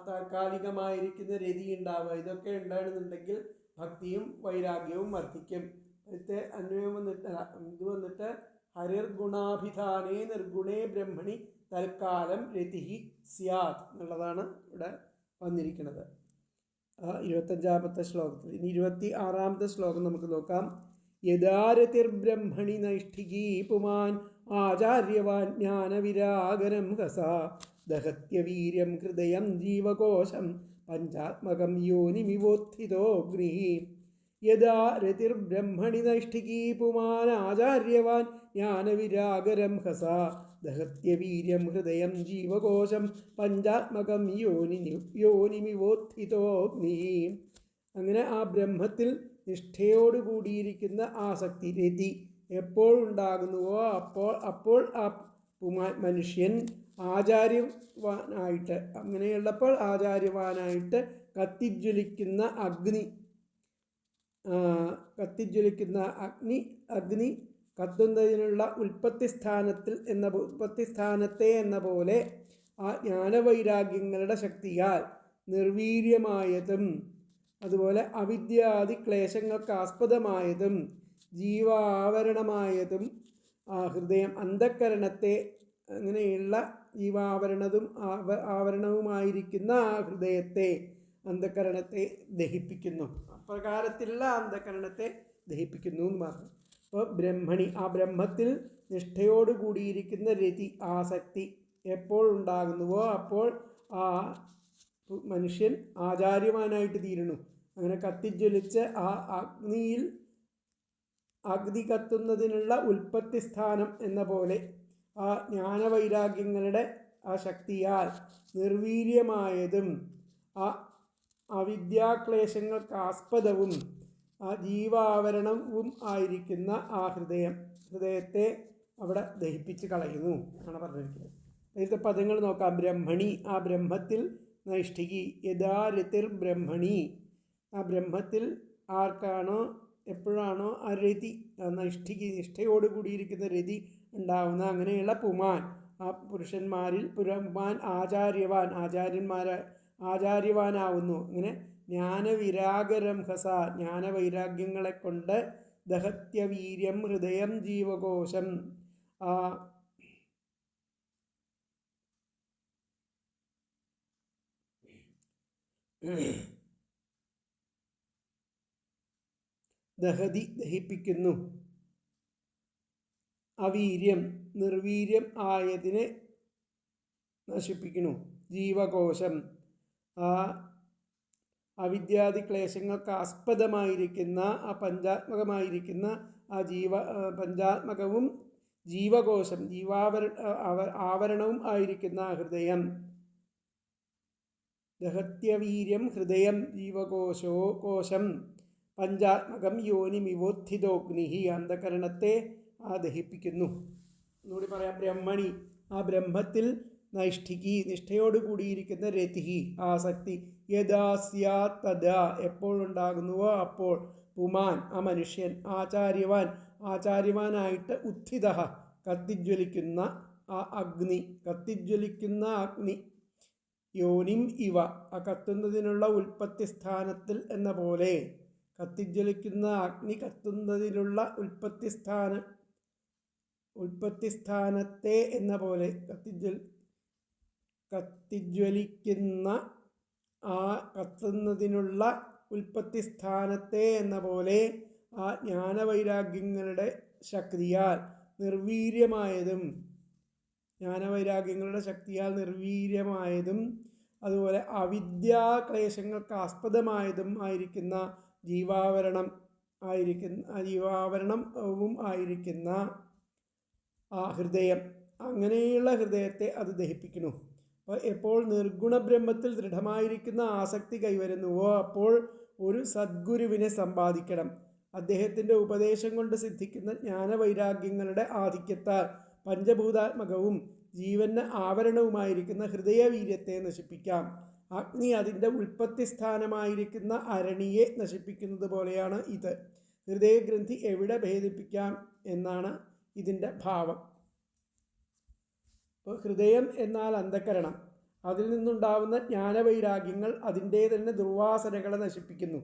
താൽക്കാലികമായിരിക്കുന്ന രതി ഉണ്ടാവുക. ഇതൊക്കെ ഉണ്ടാകുന്നുണ്ടെങ്കിൽ ഭക്തിയും വൈരാഗ്യവും വർദ്ധിക്കും. അടുത്ത് അന്വയം വന്നിട്ട് ഇത് വന്നിട്ട് ഹരിർ ഗുണാഭിധാനേ നിർഗുണേ ബ്രഹ്മണി തൽക്കാലം രതിഹി സ്യാത് എന്നുള്ളതാണ് ഇവിടെ വന്നിരിക്കുന്നത് 25ാമത്തെ ശ്ലോകത്തിൽ. ഇനി 26ാമത്തെ ശ്ലോകം നമുക്ക് നോക്കാം. യദാരതിർബ്രഹ്മണി നൈഷ്ഠികീ പുമാൻ ആചാര്യവാൻ ജ്ഞാനവിരാഗരം ഹസാ ദഹത്യവീര്യം ഹൃദയം ജീവകോശം പഞ്ചാത്മകം യോനിമിവോത്ഥിതോഗ്നി. യദാ രതിർബ്രഹ്മണി നൈഷ്ഠികീ പുമാൻ ആചാര്യവാൻ ജ്ഞാനവിരാഗരം ഹസാ ദഹത്യവീര്യം ഹൃദയം ജീവകോശം പഞ്ചാത്മകം യോനിമിവോത്ഥിതോഗ്നി. അങ്ങനെ ആ ബ്രഹ്മത്തിൽ നിഷ്ഠയോടുകൂടിയിരിക്കുന്ന ആസക്തി രതി എപ്പോഴുണ്ടാകുന്നുവോ അപ്പോൾ ആ മനുഷ്യൻ ആചാര്യവാനായിട്ട്, അങ്ങനെയുള്ളപ്പോൾ ആചാര്യവാനായിട്ട് കത്തിജ്വലിക്കുന്ന അഗ്നി കത്തുന്നതിനുള്ള ഉൽപ്പത്തിസ്ഥാനത്തെ എന്ന പോലെ ആ ജ്ഞാനവൈരാഗ്യങ്ങളുടെ ശക്തിയാൽ നിർവീര്യമായതും അതുപോലെ അവിദ്യാദി ക്ലേശങ്ങൾക്ക് ആസ്പദമായതും ജീവാവരണമായതും ആ ഹൃദയം അന്ധക്കരണത്തെ, അങ്ങനെയുള്ള ആവരണവുമായിരിക്കുന്ന ആ ഹൃദയത്തെ, അന്ധക്കരണത്തെ ദഹിപ്പിക്കുന്നു. അപ്രകാരത്തിലുള്ള അന്ധക്കരണത്തെ ദഹിപ്പിക്കുന്നു എന്ന് പറഞ്ഞു. അപ്പോൾ ബ്രഹ്മണി, ആ ബ്രഹ്മത്തിൽ നിഷ്ഠയോടുകൂടിയിരിക്കുന്ന രതി, ആസക്തി എപ്പോഴുണ്ടാകുന്നുവോ അപ്പോൾ ആ മനുഷ്യൻ ആചാര്യവാനായിട്ട് തീരുന്നു. അങ്ങനെ കത്തിജ്വലിച്ച് ആ അഗ്നി കത്തുന്നതിനുള്ള ഉൽപ്പത്തിസ്ഥാനം എന്ന പോലെ ആ ജ്ഞാനവൈരാഗ്യങ്ങളുടെ ആ ശക്തിയാൽ നിർവീര്യമായതും ആ അവിദ്യാക്ലേശങ്ങൾക്ക് ആസ്പദവും ആ ജീവാവരണവും ആയിരിക്കുന്ന ആ ഹൃദയത്തെ അവിടെ ദഹിപ്പിച്ച് കളയുന്നു എന്നാണ് പറഞ്ഞിരിക്കുന്നത്. അതിലത്തെ പദങ്ങൾ നോക്കാം. ബ്രഹ്മണി, ആ ബ്രഹ്മത്തിൽ നൈഷ്ഠികി. യഥാ രതിർ ബ്രഹ്മണി, ആ ബ്രഹ്മത്തിൽ ആർക്കാണോ എപ്പോഴാണോ ആ രതി, നൈഷ്ഠികി നിഷ്ഠയോട് കൂടിയിരിക്കുന്ന രതി ഉണ്ടാവുന്ന അങ്ങനെയുള്ള പുമാൻ, ആ പുരുഷന്മാരിൽ പുമാൻ ആചാര്യവാനാവുന്നു. അങ്ങനെ ജ്ഞാനവിരാഗരംഹസ, ജ്ഞാനവൈരാഗ്യങ്ങളെ കൊണ്ട് ദഹത്യവീര്യം ഹൃദയം ജീവകോശം, ദഹിപ്പിക്കുന്നു. അവീര്യം നിർവീര്യം ആയതിനെ നശിപ്പിക്കുന്നു. ജീവകോശം, ആ അവിദ്യാദി ക്ലേശങ്ങൾക്ക് ആസ്പദമായിരിക്കുന്ന ആ പഞ്ചാത്മകമായിരിക്കുന്ന ആ പഞ്ചാത്മകവും ജീവകോശം, ആവരണവും ആയിരിക്കുന്ന ഹൃദയം. ദഹത്യവീര്യം ഹൃദയം ജീവകോശം പഞ്ചാത്മകം യോനിമിവോത്ഥിതോഗ്നി, അന്ധകരണത്തെ ദഹിപ്പിക്കുന്നു. എന്നുകൂടി പറയാം. ബ്രഹ്മണി, ആ ബ്രഹ്മത്തിൽ നൈഷ്ഠികി നിഷ്ഠയോട് കൂടിയിരിക്കുന്ന രതിഹി, ആസക്തി. യഥാ സ്യാത് തഥാ, എപ്പോഴുണ്ടാകുന്നുവോ അപ്പോൾ. പുമാൻ, ആ മനുഷ്യൻ. ആചാര്യവാനായിട്ട്. ഉത്ഥിത, കത്തിജ്വലിക്കുന്ന ആ അഗ്നി, യോനിം ഇവ, ആ കത്തുന്നതിനുള്ള ഉൽപ്പത്തിസ്ഥാനത്തിൽ എന്ന പോലെ. കത്തിജ്വലിക്കുന്ന അഗ്നി കത്തുന്നതിലുള്ള ഉൽപ്പത്തിസ്ഥാനത്തെ എന്ന പോലെ, കത്തിജ്വലിക്കുന്ന ആ കത്തുന്നതിനുള്ള ഉൽപ്പത്തിസ്ഥാനത്തെ എന്ന പോലെ ആ ജ്ഞാനവൈരാഗ്യങ്ങളുടെ ശക്തിയാൽ നിർവീര്യമായതും അതുപോലെ അവിദ്യാക്ലേശങ്ങൾക്ക് ആസ്പദമായതും ആയിരിക്കുന്ന ജീവാവരണവും ആയിരിക്കുന്ന ആ ഹൃദയം, അങ്ങനെയുള്ള ഹൃദയത്തെ അത് ദഹിപ്പിക്കുന്നു. അപ്പോൾ എപ്പോൾ നിർഗുണബ്രഹ്മത്തിൽ ദൃഢമായിരിക്കുന്ന ആസക്തി കൈവരുന്നുവോ അപ്പോൾ ഒരു സദ്ഗുരുവിനെ സമ്പാദിക്കണം. അദ്ദേഹത്തിൻ്റെ ഉപദേശം കൊണ്ട് സിദ്ധിക്കുന്ന ജ്ഞാനവൈരാഗ്യങ്ങളുടെ ആധിക്യത്താൽ പഞ്ചഭൂതാത്മകവും ജീവന് ആവരണവുമായിരിക്കുന്ന ഹൃദയവീര്യത്തെ നശിപ്പിക്കാം. അഗ്നി അതിൻ്റെ ഉൽപ്പത്തിസ്ഥാനമായിരിക്കുന്ന അരണിയെ നശിപ്പിക്കുന്നത് പോലെയാണ് ഇത്. ഹൃദയഗ്രന്ഥി എവിടെ ഭേദിപ്പിക്കാം എന്നാണ് ഇതിൻ്റെ ഭാവം. അപ്പോൾ ഹൃദയം എന്നാൽ അന്ധക്കരണം, അതിൽ നിന്നുണ്ടാവുന്ന ജ്ഞാനവൈരാഗ്യങ്ങൾ അതിൻ്റെ തന്നെ ദുർവാസനകളെ നശിപ്പിക്കുന്നു.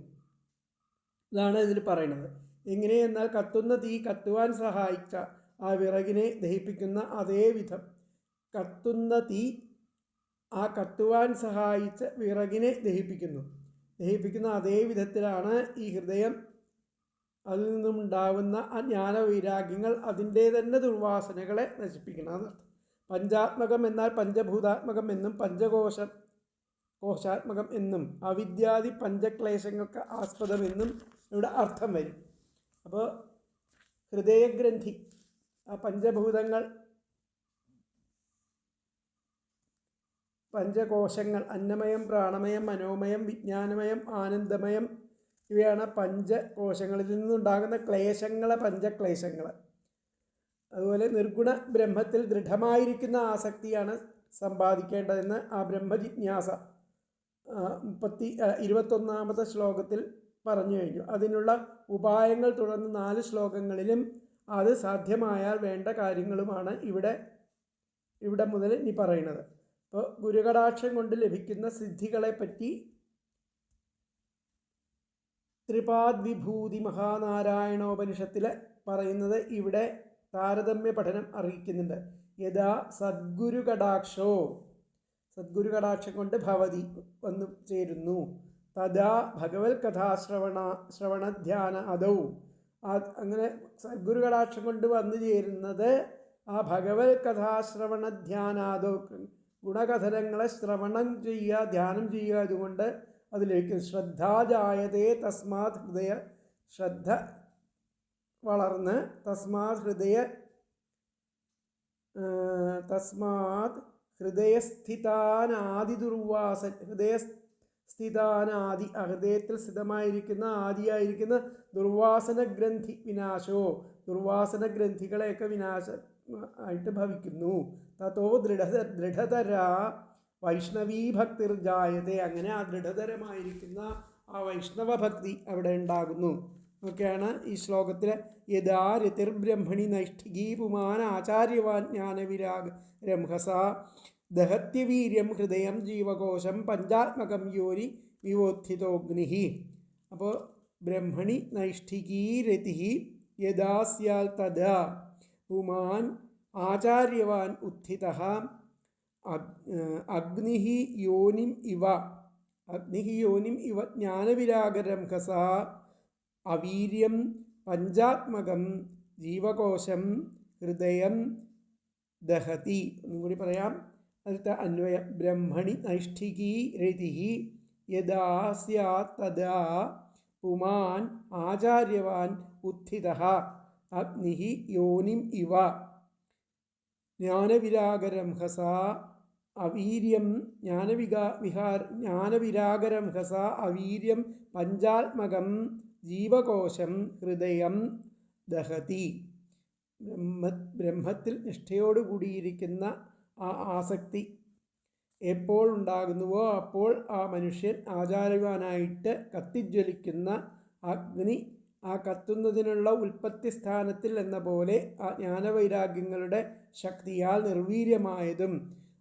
ഇതാണ് ഇതിൽ പറയുന്നത്. എങ്ങനെയെന്നാൽ കത്തുന്ന തീ കത്തുവാൻ സഹായിച്ച ആ വിറകിനെ ദഹിപ്പിക്കുന്ന അതേ വിധം കത്തുന്ന തീ ആ കത്തുവാൻ സഹായിച്ച വിറകിനെ ദഹിപ്പിക്കുന്ന അതേ വിധത്തിലാണ് ഈ ഹൃദയം, അതിൽ നിന്നുണ്ടാവുന്ന ആ ജ്ഞാനവൈരാഗ്യങ്ങൾ അതിൻ്റെ തന്നെ ദുർവാസനകളെ നശിപ്പിക്കണം. പഞ്ചാത്മകം എന്നാൽ പഞ്ചഭൂതാത്മകം എന്നും കോശാത്മകം എന്നും അവിദ്യാദി പഞ്ചക്ലേശങ്ങൾക്ക് ആസ്പദമെന്നും ഇവിടെ അർത്ഥം വരും. അപ്പോൾ ഹൃദയഗ്രന്ഥി, ആ പഞ്ചഭൂതങ്ങൾ, പഞ്ചകോശങ്ങൾ, അന്നമയം, പ്രാണമയം, മനോമയം, വിജ്ഞാനമയം, ആനന്ദമയം, ഇവയാണ് പഞ്ചകോശങ്ങളിൽ നിന്നുണ്ടാകുന്ന ക്ലേശങ്ങൾ, പഞ്ചക്ലേശങ്ങൾ. അതുപോലെ നിർഗുണ ബ്രഹ്മത്തിൽ ദൃഢമായിരിക്കുന്ന ആസക്തിയാണ് സമ്പാദിക്കേണ്ടതെന്ന് ആ ബ്രഹ്മജിജ്ഞാസ 21ാമത്തെ ശ്ലോകത്തിൽ പറഞ്ഞു കഴിഞ്ഞു. അതിനുള്ള ഉപായങ്ങൾ തുടർന്ന് 4 ശ്ലോകങ്ങളിലും അത് സാധ്യമായാൽ വേണ്ട കാര്യങ്ങളുമാണ് ഇവിടെ മുതൽ ഇനി പറയുന്നത്. അപ്പോൾ ഗുരുകടാക്ഷം കൊണ്ട് ലഭിക്കുന്ന സിദ്ധികളെപ്പറ്റി ത്രിപാദ്വിഭൂതി മഹാനാരായണോപനിഷത്തിൽ പറയുന്നത് ഇവിടെ താരതമ്യ പഠനം അറിയിക്കുന്നുണ്ട്. യഥാ സദ്ഗുരുകടാക്ഷോ, സദ്ഗുരുകടാക്ഷം കൊണ്ട് ഭവതി വന്നു ചേരുന്നു. തഥാ ഭഗവത് കഥാശ്രവണധ്യാന അതൗ, അങ്ങനെ സദ്ഗുരുകടാക്ഷം കൊണ്ട് വന്നു ചേരുന്നത് ആ ഭഗവത് കഥാശ്രവണധ്യാനാദോ, ഗുണകഥനങ്ങളെ ശ്രവണം ചെയ്യുക, ധ്യാനം ചെയ്യുക. അതുകൊണ്ട് അതിലേക്ക് ശ്രദ്ധാജായതേ തസ്മാത് ഹൃദയ, ശ്രദ്ധ വളർന്ന് തസ്മാത് ഹൃദയസ്ഥിതാനാദി ഹൃദയത്തിൽ സ്ഥിതമായിരിക്കുന്ന ആദിയായിരിക്കുന്ന ദുർവാസന ഗ്രന്ഥി വിനാശോ, ദുർവാസന ഗ്രന്ഥികളെയൊക്കെ ആയിട്ട് ഭവിക്കുന്നു. തതോ ദൃഢതര വൈഷ്ണവീ ഭക്തിർജായതേ, അങ്ങനെ ആ ദൃഢതരമായിരിക്കുന്ന ആ വൈഷ്ണവ ഭക്തി അവിടെ ഉണ്ടാകുന്നു ഒക്കെയാണ് ഈ ശ്ലോകത്തിൽ. യഥാ രതിർബ്രഹ്മണി നൈഷ്ഠികീ പുമാൻ ആചാര്യവാൻ ജ്ഞാനവിരാഗ രംഹസ ദഹത്യവീര്യം ഹൃദയം ജീവകോശം പഞ്ചാത്മകം യോനി വിവോത്ഥിതോഗ്നി. അപ്പോൾ ബ്രഹ്മണി നൈഷ്ഠികീ രതി യഥാ സ്യാൽ തഥാ പുമാൻ ആചാര്യവാൻ ഉത്ഥിതഃ അഗ്നിഃ യോനിം ഇവ ജ്ഞാനവിരാഗരംഹസ അവീര്യം പഞ്ചാത്മകം ജീവകോശം ഹൃദയം ദഹതി. ഒന്നും കൂടി പറയാം. അടുത്ത അന്വയം. ബ്രഹ്മണി നൈഷ്ഠികീ രതി യഥാ സ്യാത് തഥാ പുമാൻ ആചാര്യവാൻ ഉത്ഥിതഃ അഗ്നിഃ യോനിം ഇവ ജ്ഞാനവിരാഗരംഹസ അവീര്യം ജ്ഞാനവിരാഗരംഹസ അവീര്യം പഞ്ചാത്മകം ജീവകോശം ഹൃദയം ദഹതി. ബ്രഹ്മത്തിൽ നിഷ്ഠയോടുകൂടിയിരിക്കുന്ന ആ ആസക്തി എപ്പോൾ ഉണ്ടാകുന്നുവോ അപ്പോൾ ആ മനുഷ്യൻ ആചാര്യവാനായിട്ട് കത്തിജ്വലിക്കുന്ന അഗ്നി, ആ കത്തുന്നതിനുള്ള ഉൽപ്പത്തി സ്ഥാനത്തിൽ എന്ന പോലെ ആ ജ്ഞാനവൈരാഗ്യങ്ങളുടെ ശക്തിയാൽ നിർവീര്യമായതും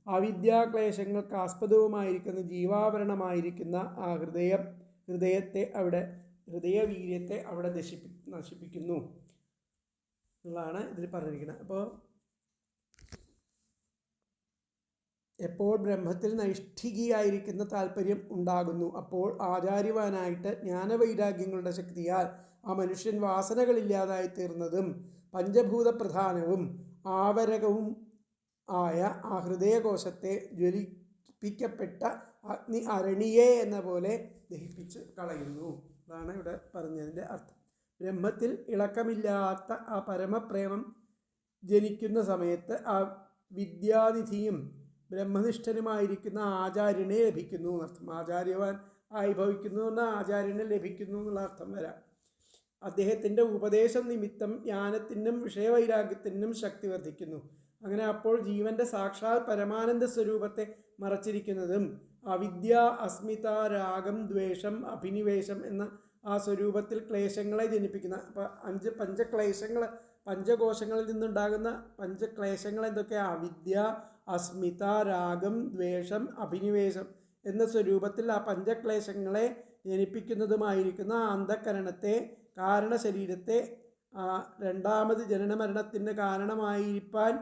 അവിദ്യാക്ലേശങ്ങൾക്ക് ആസ്പദവുമായിരിക്കുന്ന ജീവാവരണമായിരിക്കുന്ന ആ ഹൃദയവീര്യത്തെ അവിടെ നശിപ്പിക്കുന്നു എന്നുള്ളതാണ് ഇതിൽ പറഞ്ഞിരിക്കുന്നത്. അപ്പോൾ എപ്പോൾ ബ്രഹ്മത്തിൽ നൈഷ്ഠികിയായിരിക്കുന്ന താല്പര്യം ഉണ്ടാകുന്നു അപ്പോൾ ആചാര്യവാനായിട്ട് ജ്ഞാനവൈരാഗ്യങ്ങളുടെ ശക്തിയാൽ ആ മനുഷ്യൻ വാസനകളില്ലാതായി തീർന്നതും പഞ്ചഭൂതപ്രധാനവും ആവരകവും ആയ ആ ഹൃദയകോശത്തെ ജ്വലിപ്പിക്കപ്പെട്ട അഗ്നി അരണിയെ എന്ന പോലെ ദഹിപ്പിച്ച് കളയുന്നു. അതാണ് ഇവിടെ പറഞ്ഞതിൻ്റെ അർത്ഥം. ബ്രഹ്മത്തിൽ ഇളക്കമില്ലാത്ത ആ പരമപ്രേമം ജനിക്കുന്ന സമയത്ത് ആ വിദ്യാനിധിയും ബ്രഹ്മനിഷ്ഠനുമായിരിക്കുന്ന ആചാര്യനെ ലഭിക്കുന്നു എന്നർത്ഥം. ആചാര്യവാൻ ആയി ഭവിക്കുന്നു എന്ന ആചാര്യനെ ലഭിക്കുന്നു എന്നുള്ള അർത്ഥം വരാം. അദ്ദേഹത്തിൻ്റെ ഉപദേശം നിമിത്തം ജ്ഞാനത്തിനും വിഷയവൈരാഗ്യത്തിനും ശക്തി വർദ്ധിക്കുന്നു. അങ്ങനെ അപ്പോൾ ജീവൻ്റെ സാക്ഷാൽ പരമാനന്ദ സ്വരൂപത്തെ മറച്ചിരിക്കുന്നതും അവിദ്യ, അസ്മിത, രാഗം, ദ്വേഷം, അഭിനിവേശം എന്ന ആ സ്വരൂപത്തിൽ ക്ലേശങ്ങളെ ജനിപ്പിക്കുന്ന 5 പഞ്ചക്ലേശങ്ങൾ, പഞ്ചകോശങ്ങളിൽ നിന്നുണ്ടാകുന്ന പഞ്ചക്ലേശങ്ങൾ എന്തൊക്കെയാണ്? അവിദ്യ, അസ്മിത, രാഗം, ദ്വേഷം, അഭിനിവേശം എന്ന സ്വരൂപത്തിൽ ആ പഞ്ചക്ലേശങ്ങളെ ജനിപ്പിക്കുന്നതുമായിരിക്കുന്ന ആ അന്ധക്കരണത്തെ, കാരണശരീരത്തെ രണ്ടാമത് ജനനമരണത്തിന് കാരണമായിരിക്കാൻ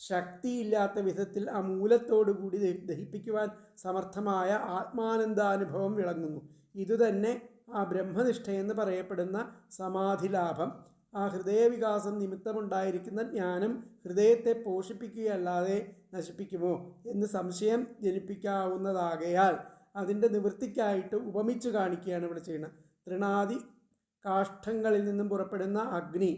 ശക്തിയില്ലാത്ത വിധത്തിൽ ആ മൂലത്തോടുകൂടി ദഹിപ്പിക്കുവാൻ സമർത്ഥമായ ആത്മാനന്ദാനുഭവം വിളങ്ങുന്നു. ഇതുതന്നെ ആ ബ്രഹ്മനിഷ്ഠയെന്ന് പറയപ്പെടുന്ന സമാധിലാഭം. ആ ഹൃദയവികാസം നിമിത്തമുണ്ടായിരിക്കുന്ന ജ്ഞാനം ഹൃദയത്തെ പോഷിപ്പിക്കുകയല്ലാതെ നശിപ്പിക്കുമോ എന്ന് സംശയം ജനിപ്പിക്കാവുന്നതാകയാൽ അതിൻ്റെ നിവൃത്തിക്കായിട്ട് ഉപമിച്ചു കാണിക്കുകയാണ് ഇവിടെ ചെയ്യുന്നത്. തൃണാദി കാഷ്ഠങ്ങളിൽ നിന്നും പുറപ്പെടുന്ന അഗ്നി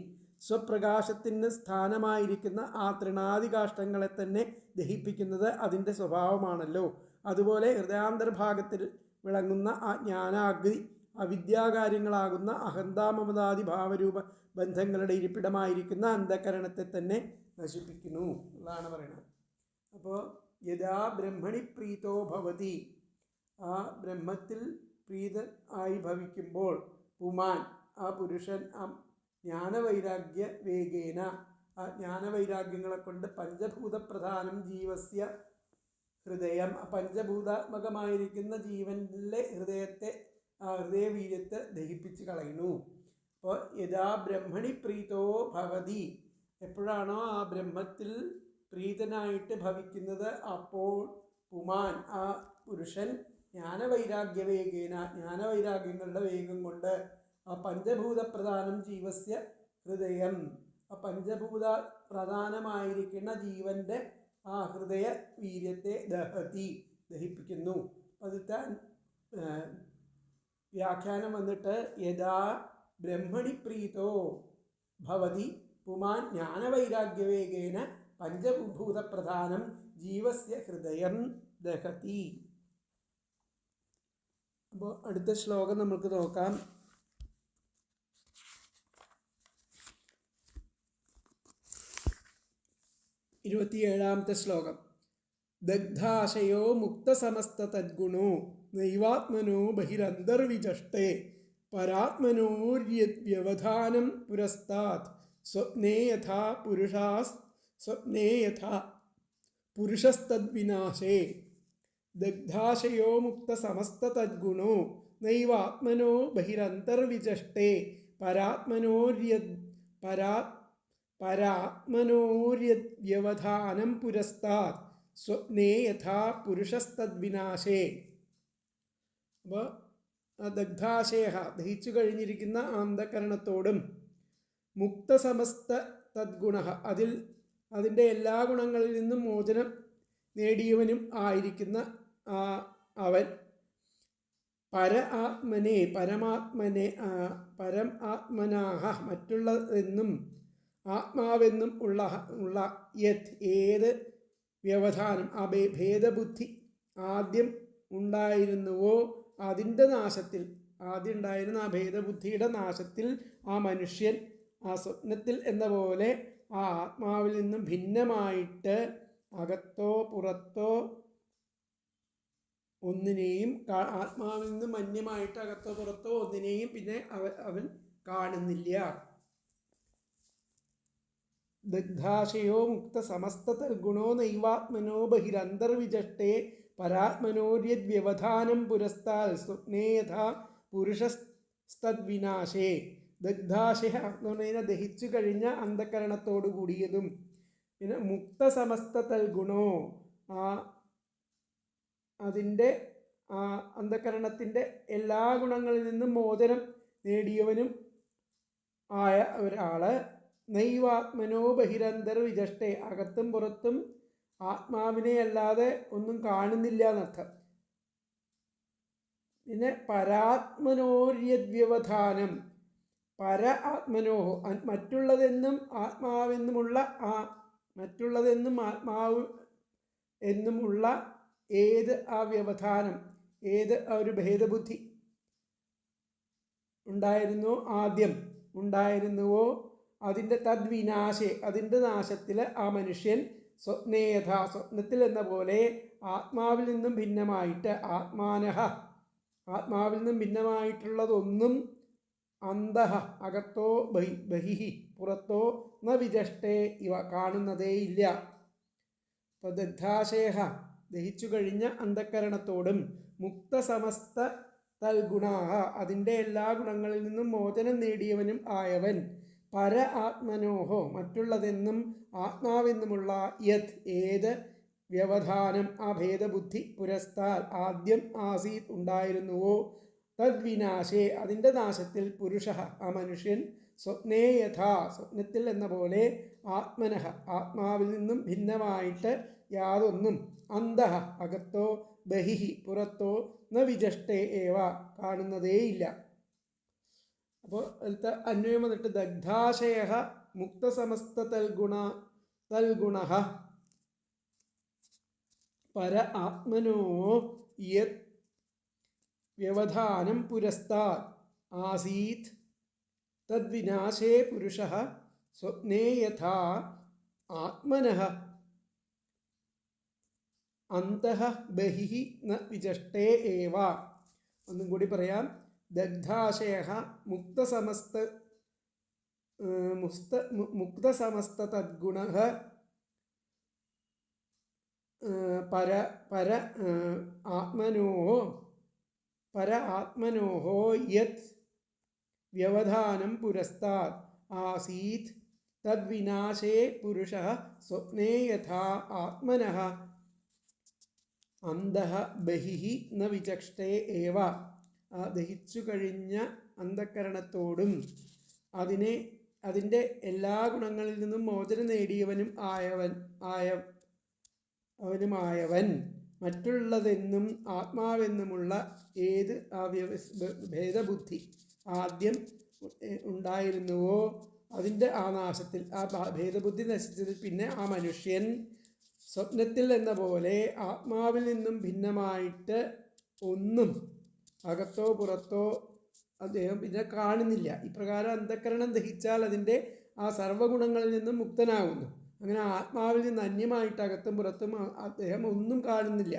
സ്വപ്രകാശത്തിന് സ്ഥാനമായിരിക്കുന്ന ആ തൃണാദി കാഷ്ഠങ്ങളെ തന്നെ ദഹിപ്പിക്കുന്നത് അതിൻ്റെ സ്വഭാവമാണല്ലോ. അതുപോലെ ഹൃദയാന്തർഭാഗത്തിൽ വിളങ്ങുന്ന ആ ജ്ഞാനാഗ്നി അവിദ്യാകാര്യങ്ങളാകുന്ന അഹന്താമമതാദി ഭാവരൂപ ബന്ധങ്ങളുടെ ഇരിപ്പിടമായിരിക്കുന്ന അന്ധകരണത്തെ തന്നെ നശിപ്പിക്കുന്നു എന്നാണ് പറയുന്നത്. അപ്പോൾ യഥാ ബ്രഹ്മണി പ്രീതോ ഭവതി, ആ ബ്രഹ്മത്തിൽ പ്രീതൻ ആയി ഭവിക്കുമ്പോൾ പുമാൻ ആ പുരുഷൻ ആ ജ്ഞാനവൈരാഗ്യ വേഗേന ആ ജ്ഞാനവൈരാഗ്യങ്ങളെ കൊണ്ട് പഞ്ചഭൂതപ്രധാനം ജീവസ്യ ഹൃദയം, പഞ്ചഭൂതാത്മകമായിരിക്കുന്ന ജീവനിലെ ഹൃദയത്തെ ആ ഹൃദയവീര്യത്തെ ദഹിപ്പിച്ച് കളയുന്നു. അപ്പോൾ യഥാ ബ്രഹ്മണി പ്രീതോ ഭവതി, എപ്പോഴാണോ ആ ബ്രഹ്മത്തിൽ പ്രീതനായിട്ട് ഭവിക്കുന്നത് അപ്പോൾ പുമാൻ ആ പുരുഷൻ ജ്ഞാനവൈരാഗ്യവേഗേന ജ്ഞാനവൈരാഗ്യങ്ങളുടെ വേഗം കൊണ്ട് ആ പഞ്ചഭൂതപ്രധാനം ജീവസ്യ ഹൃദയം, ആ പഞ്ചഭൂത പ്രധാനമായിരിക്കുന്ന ജീവൻ്റെ ആ ഹൃദയ വീര്യത്തെ ദഹതി ദഹിപ്പിക്കുന്നു. അതിൻ്റെ വ്യാഖ്യാനം വന്നിട്ട് യഥാ ബ്രഹ്മണി പ്രീതോ ഭവതി പുമാൻ ജ്ഞാനവൈരാഗ്യവേഗേന പഞ്ചഭൂതപ്രധാനം ജീവസ്യ ഹൃദയം ദഹതി. അപ്പോൾ അടുത്ത ശ്ലോകം നമുക്ക് നോക്കാം. 27ാമത്തെ ശ്ലോകം. ദഗ്ധാശയോ മുക്തസമസ്തതദ്ഗുണോ നൈവാത്മനോ ബഹിരന്തർവിചഷ്ടേ പരാത്മനോര്യവധാനം പുരസ്താത് സ്വപ്നേ യഥാ പുരുഷസ്തദ്വിനാശേ. ദഗ്ധാശയോ മുക്തസമസ്തതദ്ഗുണോ നൈവാത്മനോ ബഹിരന്തർവിചഷ്ടേ പരാത്മനോര്യവധാനം പുരസ്താത് സ്വപ്നേ യഥാ പുരുഷസ്തദ്വിനാശേ. അപ്പോൾ ദഗ്ധാശയ ദഹിച്ചു കഴിഞ്ഞിരിക്കുന്ന അന്ധകരണത്തോടും മുക്തസമസ്ത തദ്ഗുണ അതിൻ്റെ എല്ലാ ഗുണങ്ങളിൽ നിന്നും മോചനം നേടിയവനും ആയിരിക്കുന്ന അവൻ പരമാത്മനാഹ മറ്റുള്ളതെന്നും ആത്മാവെന്നും ഉള്ള യത് ഏത് വ്യവധാനം ആ ഭേദബുദ്ധി ആദ്യം ഉണ്ടായിരുന്നുവോ അതിൻ്റെ നാശത്തിൽ, ആദ്യം ഉണ്ടായിരുന്ന ആ ഭേദബുദ്ധിയുടെ നാശത്തിൽ ആ മനുഷ്യൻ ആ സ്വപ്നത്തിൽ എന്ന പോലെ ആ ആത്മാവിൽ നിന്നും ഭിന്നമായിട്ട് അകത്തോ പുറത്തോ ഒന്നിനെയും ആത്മാവിൽ നിന്നും മന്യമായിട്ട് അകത്തോ പുറത്തോ ഒന്നിനെയും പിന്നെ അവൻ കാണുന്നില്ല. ദഗ്ധാശയോ മുക്ത സമസ്തതർഗുണോ നൈവാത്മനോ ബഹിരന്തർവിചഷ്ടേ പരാത്മനോര്യവധാനം പുരസ്താൽ സ്വപ്നേ യഥാ പുരുഷസ്തദ്വിനാശേ. ദഗ്ധാശയ എന്ന് പറഞ്ഞാൽ ദഹിച്ചു കഴിഞ്ഞ അന്ധകരണത്തോടു കൂടിയതും, പിന്നെ മുക്തസമസ്തതൽഗുണോ അതിൻ്റെ അന്ധകരണത്തിൻ്റെ എല്ലാ ഗുണങ്ങളിൽ നിന്നും മോചനം നേടിയവനും ആയ ഒരാൾ നൈവാത്മനോ ബഹിരന്തർവിചഷ്ടേ അകത്തും പുറത്തും ആത്മാവിനെ അല്ലാതെ ഒന്നും കാണുന്നില്ല എന്നർത്ഥം. പിന്നെ പരാത്മനോര്യവധാനം ആത്മനോഹോ മറ്റുള്ളതെന്നും ആത്മാവെന്നുമുള്ള മറ്റുള്ളതെന്നും ആത്മാവ് എന്നുമുള്ള ഏത് ആ വ്യവധാനം, ഏത് ആ ഒരു ഭേദബുദ്ധി ആദ്യം ഉണ്ടായിരുന്നുവോ അതിൻ്റെ തദ്വിനാശേ അതിൻ്റെ നാശത്തിൽ ആ മനുഷ്യൻ സ്വപ്നേയഥ സ്വപ്നത്തിൽ എന്ന പോലെ ആത്മാവിൽ നിന്നും ഭിന്നമായിട്ട് ആത്മാവിൽ നിന്നും ഭിന്നമായിട്ടുള്ളതൊന്നും അന്തഃ അകത്തോ ബഹിഹി പുറത്തോ ന വിചഷ്ടേ ഇവ കാണുന്നതേയില്ല. അപ്പോൾ ദഗ്ധാശേഹ ദഹിച്ചു കഴിഞ്ഞ അന്ധക്കരണത്തോടും മുക്തസമസ്ത തൽഗുണാഹ അതിൻ്റെ എല്ലാ ഗുണങ്ങളിൽ നിന്നും മോചനം നേടിയവനും ആയവൻ പര ആത്മനോഹോ മറ്റുള്ളതെന്നും ആത്മാവെന്നുമുള്ള യത് ഏത് വ്യവധാനം ആ ഭേദബുദ്ധി പുരസ്താൽ ആദ്യം ആസീത് ഉണ്ടായിരുന്നുവോ തദ്വിനാശേ അതിൻ്റെ നാശത്തിൽ പുരുഷ ആ മനുഷ്യൻ സ്വപ്നേ യഥാ സ്വപ്നത്തിൽ എന്ന പോലെ ആത്മനഃ ആത്മാവിൽ നിന്നും ഭിന്നമായിട്ട് യാതൊന്നും അന്തഃ അകത്തോ ബഹിഹി പുറത്തോ ന വിജഷ്ടേ ഏവ കാണുന്നതേയില്ല. അപ്പോൾ അടുത്ത അന്വയം വന്നിട്ട് ദഗ്ധാശയ മുക്തസമസ്ത തൽഗുണ പര ആത്മനോ യത് വ്യവധാനം പുരസ്താത് ആസീത് തദ്വിനാശേ പുരുഷഃ സ്വപ്നേ യഥാ ആത്മനഃ അന്തഃ ബഹിഃ ന വിജഷ്ടേ ഏവ. ഒന്നും കൂടി പറയാം. ദഗ്ധാശയ മുക്തസമസ്ത തദ്ഗുണഃ പര ആത്മനോഹോ യത് വ്യവധാനം പുരസ്താത് ആസീത് തദ്വിനാശേ പുരുഷഃ സ്വപ്നേ യഥാ ആത്മനഃ അന്തഃ ബഹിഃ ന വിചക്ഷതേ ഏവ. ദഹിച്ചു കഴിഞ്ഞ അന്ധക്കരണത്തോടും അതിൻ്റെ എല്ലാ ഗുണങ്ങളിൽ നിന്നും മോചനം നേടിയവനും അവനുമായവൻ മറ്റുള്ളതെന്നും ആത്മാവെന്നുമുള്ള ഏത് ഭേദബുദ്ധി ആദ്യം ഉണ്ടായിരുന്നുവോ അതിൻ്റെ ആ നാശത്തിൽ ആ ഭേദബുദ്ധി നശിച്ചതിൽ പിന്നെ ആ മനുഷ്യൻ സ്വപ്നത്തിൽ എന്ന പോലെ ആത്മാവിൽ നിന്നും ഭിന്നമായിട്ട് ഒന്നും അകത്തോ പുറത്തോ അദ്ദേഹം പിന്നെ കാണുന്നില്ല. ഇപ്രകാരം അന്ധക്കരണം ദഹിച്ചാൽ അതിൻ്റെ ആ സർവ്വഗുണങ്ങളിൽ നിന്നും മുക്തനാകുന്നു. അങ്ങനെ ആത്മാവിൽ നിന്ന് അന്യമായിട്ട് അകത്തും പുറത്തും അദ്ദേഹം ഒന്നും കാണുന്നില്ല.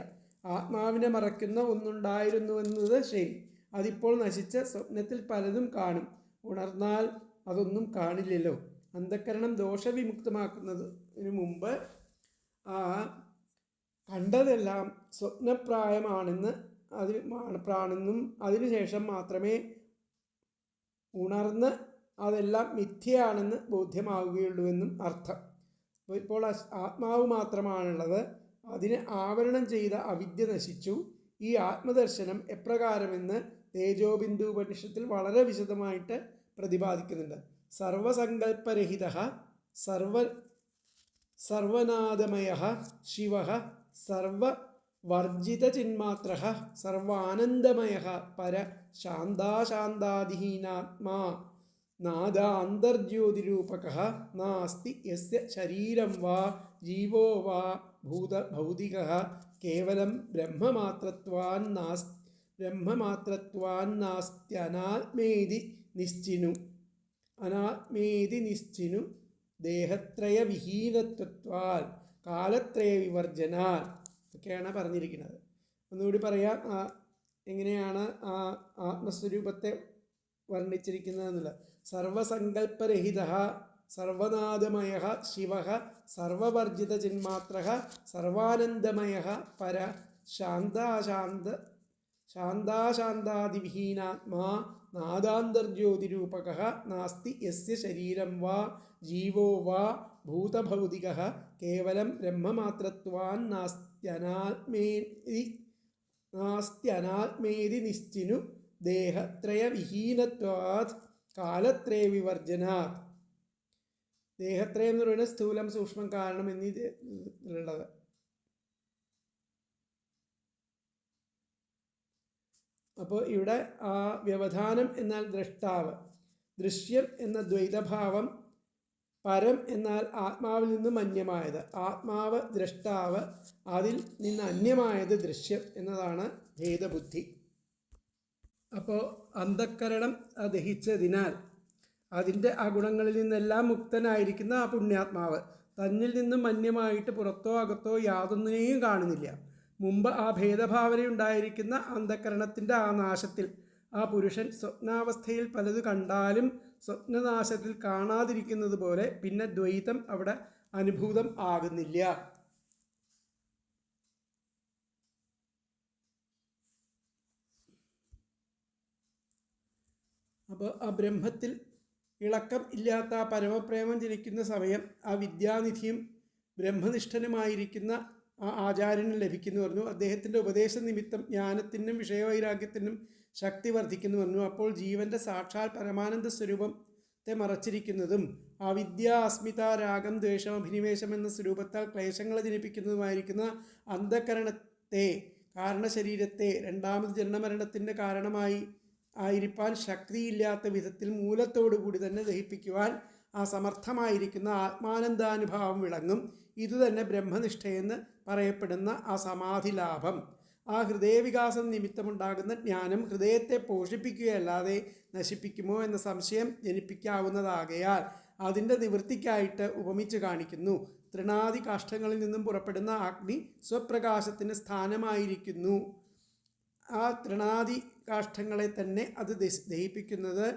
ആത്മാവിനെ മറയ്ക്കുന്ന ഒന്നുണ്ടായിരുന്നുവെന്നത് ശരി, അതിപ്പോൾ നശിച്ച സ്വപ്നത്തിൽ പലതും കാണും. ഉണർന്നാൽ അതൊന്നും കാണില്ലല്ലോ. അന്ധക്കരണം ദോഷവിമുക്തമാക്കുന്നതിന് മുമ്പ് കണ്ടതെല്ലാം സ്വപ്നപ്രായമാണെന്നും അതിനുശേഷം മാത്രമേ ഉണർന്ന് അതെല്ലാം മിഥ്യയാണെന്ന് ബോധ്യമാവുകയുള്ളൂവെന്നും അർത്ഥം. ഇപ്പോൾ ആത്മാവ് മാത്രമാണുള്ളത്. അതിനെ ആവരണം ചെയ്ത അവിദ്യ നശിച്ചു. ഈ ആത്മദർശനം എപ്രകാരമെന്ന് തേജോബിന്ദു ഉപനിഷത്തിൽ വളരെ വിശദമായിട്ട് പ്രതിപാദിക്കുന്നുണ്ട്. സർവസങ്കൽപ്പരഹിതഃ സർവനാദമയഃ ശിവഃ സർവവർജിതചിന്മാത്രഃ സർവാനന്ദമയഃ പര ശാന്താശാന്താദിഹീനാത്മാ നാദാന്തർജ്യോതിരൂപകഃ നാസ്തി യസ്യ ശരീരം വാ ജീവോ വാ ഭൗതികഃ കേവലം ബ്രഹ്മമാത്രത്വാന്നാസ്ത്യനാത്മേതി നിശ്ചിനു ദേഹത്രയവിഹീനത്വത്വാൽ കാലത്രയവിവർജനാൽ ഒക്കെയാണ് പറഞ്ഞിരിക്കുന്നത്. ഒന്നുകൂടി പറയാം എങ്ങനെയാണ് ആ ആത്മസ്വരൂപത്തെ വർണ്ണിച്ചിരിക്കുന്നതെന്നുള്ളത്. സർവസങ്കൽപ്പരഹിതഃ സർവനാദമയഃ ശിവഃ സർവവർജിതചിന്മാത്രഃ സർവാനന്ദമയഃ പര ശാന്താശാന്താദിവിഹീനാത്മാ നാദാന്തർജ്യോതിരൂപകഃ നാസ്തി യസ്യ ശരീരം വാ ജീവോ വാ ഭൂതഭൗതികഃ കേവലം ബ്രഹ്മമാത്രത്വാന്നാസ്ത്യനാത്മേതി നിശ്ചിനു ദേഹത്രയവിഹീനത്വാത് കാലത്രയവിവർജനാത്. ദേഹത്രയം എന്ന് പറയുന്നത് സ്ഥൂലം സൂക്ഷ്മം കാരണം എന്നിതുള്ളത്. അപ്പോൾ ഇവിടെ ആ വ്യവധാനം എന്നാൽ ദ്രഷ്ടാവ്, ദൃശ്യം എന്ന ദ്വൈതഭാവം, പരം എന്നാൽ ആത്മാവിൽ നിന്നും അന്യമായത്, ആത്മാവ് ദ്രഷ്ടാവ്, അതിൽ നിന്ന് അന്യമായത് ദൃശ്യം എന്നതാണ് ഭേദബുദ്ധി. അപ്പോൾ അന്ധക്കരണം ദഹിച്ചതിനാൽ അതിൻ്റെ ആ ഗുണങ്ങളിൽ നിന്നെല്ലാം മുക്തനായിരിക്കുന്ന ആ പുണ്യാത്മാവ് തന്നിൽ നിന്നും അന്യമായിട്ട് പുറത്തോ അകത്തോ യാതൊന്നിനെയും കാണുന്നില്ല. മുമ്പ് ആ ഭേദഭാവനയുണ്ടായിരിക്കുന്ന അന്ധക്കരണത്തിൻ്റെ ആ നാശത്തിൽ ആ പുരുഷൻ സ്വപ്നാവസ്ഥയിൽ പലത് കണ്ടാലും സ്വപ്നനാശത്തിൽ കാണാതിരിക്കുന്നത് പോലെ പിന്നെ ദ്വൈതം അവിടെ അനുഭൂതം ആകുന്നില്ല. അപ്പോൾ ആ ബ്രഹ്മത്തിൽ ഇളക്കം ഇല്ലാത്ത ആ പരമപ്രേമം ജനിക്കുന്ന സമയം ആ വിദ്യാനിധിയും ബ്രഹ്മനിഷ്ഠനുമായിരിക്കുന്ന ആ ആചാര്യന് ലഭിക്കുന്നു പറഞ്ഞു. അദ്ദേഹത്തിൻ്റെ ഉപദേശ നിമിത്തം ജ്ഞാനത്തിനും വിഷയവൈരാഗ്യത്തിനും ശക്തി വർദ്ധിക്കുന്നു പറഞ്ഞു. അപ്പോൾ ജീവൻ്റെ സാക്ഷാൽ പരമാനന്ദ സ്വരൂപത്തെ മറച്ചിരിക്കുന്നതും അവിദ്യ, അസ്മിത, രാഗം, ദ്വേഷം, അഭിനിവേശം എന്ന സ്വരൂപത്താൽ ക്ലേശങ്ങളെ ജനിപ്പിക്കുന്നതുമായിരിക്കുന്ന അന്ധകരണത്തെ, കാരണശരീരത്തെ രണ്ടാമത് ജന്മമരണത്തിൻ്റെ കാരണമായി ആയിരിക്കാൻ ശക്തിയില്ലാത്ത വിധത്തിൽ മൂലത്തോടുകൂടി തന്നെ ദഹിപ്പിക്കുവാൻ ആ സമർത്ഥമായിരിക്കുന്ന ആത്മാനന്ദാനുഭാവം വിളങ്ങും. ഇതുതന്നെ ബ്രഹ്മനിഷ്ഠയെന്ന് പറയപ്പെടുന്ന ആ സമാധി ലാഭം. ആ ഹൃദയവികാസം നിമിത്തമുണ്ടാകുന്ന ജ്ഞാനം ഹൃദയത്തെ പോഷിപ്പിക്കുകയല്ലാതെ നശിപ്പിക്കുമോ എന്ന സംശയം ജനിപ്പിക്കാവുന്നതാകയാൽ അതിൻ്റെ നിവൃത്തിക്കായിട്ട് ഉപമിച്ച് കാണിക്കുന്നു. തൃണാദി കാഷ്ഠങ്ങളിൽ നിന്നും പുറപ്പെടുന്ന അഗ്നി സ്വപ്രകാശത്തിന് സ്ഥാനമായിരിക്കുന്നു. ആ തൃണാദി കാഷ്ഠങ്ങളെ തന്നെ അത് ദഹിപ്പിക്കുന്നത്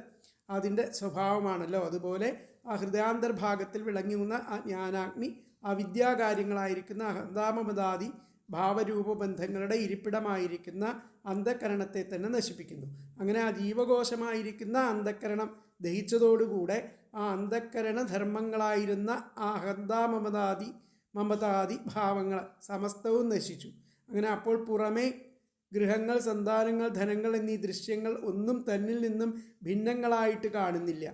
അതിൻ്റെ സ്വഭാവമാണല്ലോ. അതുപോലെ ആ ഹൃദയാന്തർഭാഗത്തിൽ വിളങ്ങുന്ന ആ ജ്ഞാനാഗ്നി ആ വിദ്യാകാര്യങ്ങളായിരിക്കുന്ന അഹന്താമമതാദി ഭാവരൂപബന്ധങ്ങളുടെ ഇരിപ്പിടമായിരിക്കുന്ന അന്ധകരണത്തെ തന്നെ നശിപ്പിക്കുന്നു. അങ്ങനെ ആ ജീവകോശമായിരിക്കുന്ന അന്ധകരണം ദഹിച്ചതോടുകൂടെ ആ അന്ധകരണ ധർമ്മങ്ങളായിരുന്ന ആ മമതാദി ഭാവങ്ങൾ സമസ്തവും നശിച്ചു. അങ്ങനെ അപ്പോൾ പുറമേ ഗൃഹങ്ങൾ, സന്താനങ്ങൾ, ധനങ്ങൾ എന്നീ ദൃശ്യങ്ങൾ ഒന്നും തന്നിൽ നിന്നും ഭിന്നങ്ങളായിട്ട് കാണുന്നില്ല.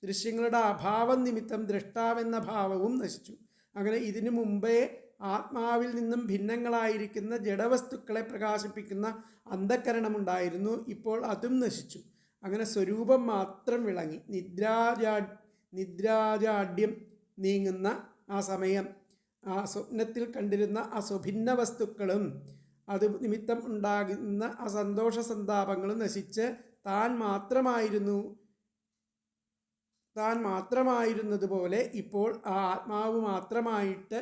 ദൃശ്യങ്ങളുടെ അഭാവം നിമിത്തം ദ്രഷ്ടാവെന്ന ഭാവവും നശിച്ചു. അങ്ങനെ ഇതിനു മുമ്പേ ആത്മാവിൽ നിന്നും ഭിന്നങ്ങളായിരിക്കുന്ന ജഡവസ്തുക്കളെ പ്രകാശിപ്പിക്കുന്ന അന്ധകരണമുണ്ടായിരുന്നു. ഇപ്പോൾ അതും നശിച്ചു. അങ്ങനെ സ്വരൂപം മാത്രം വിളങ്ങി. നിദ്രാജാഡ്യം നീങ്ങുന്ന ആ സമയം ആ സ്വപ്നത്തിൽ കണ്ടിരുന്ന ആ സ്വഭിന്ന വസ്തുക്കളും അത് നിമിത്തം ഉണ്ടാകുന്ന ആ സന്തോഷ സന്താപങ്ങളും നശിച്ച് താൻ മാത്രമായിരുന്നതുപോലെ ഇപ്പോൾ ആ ആത്മാവ് മാത്രമായിട്ട്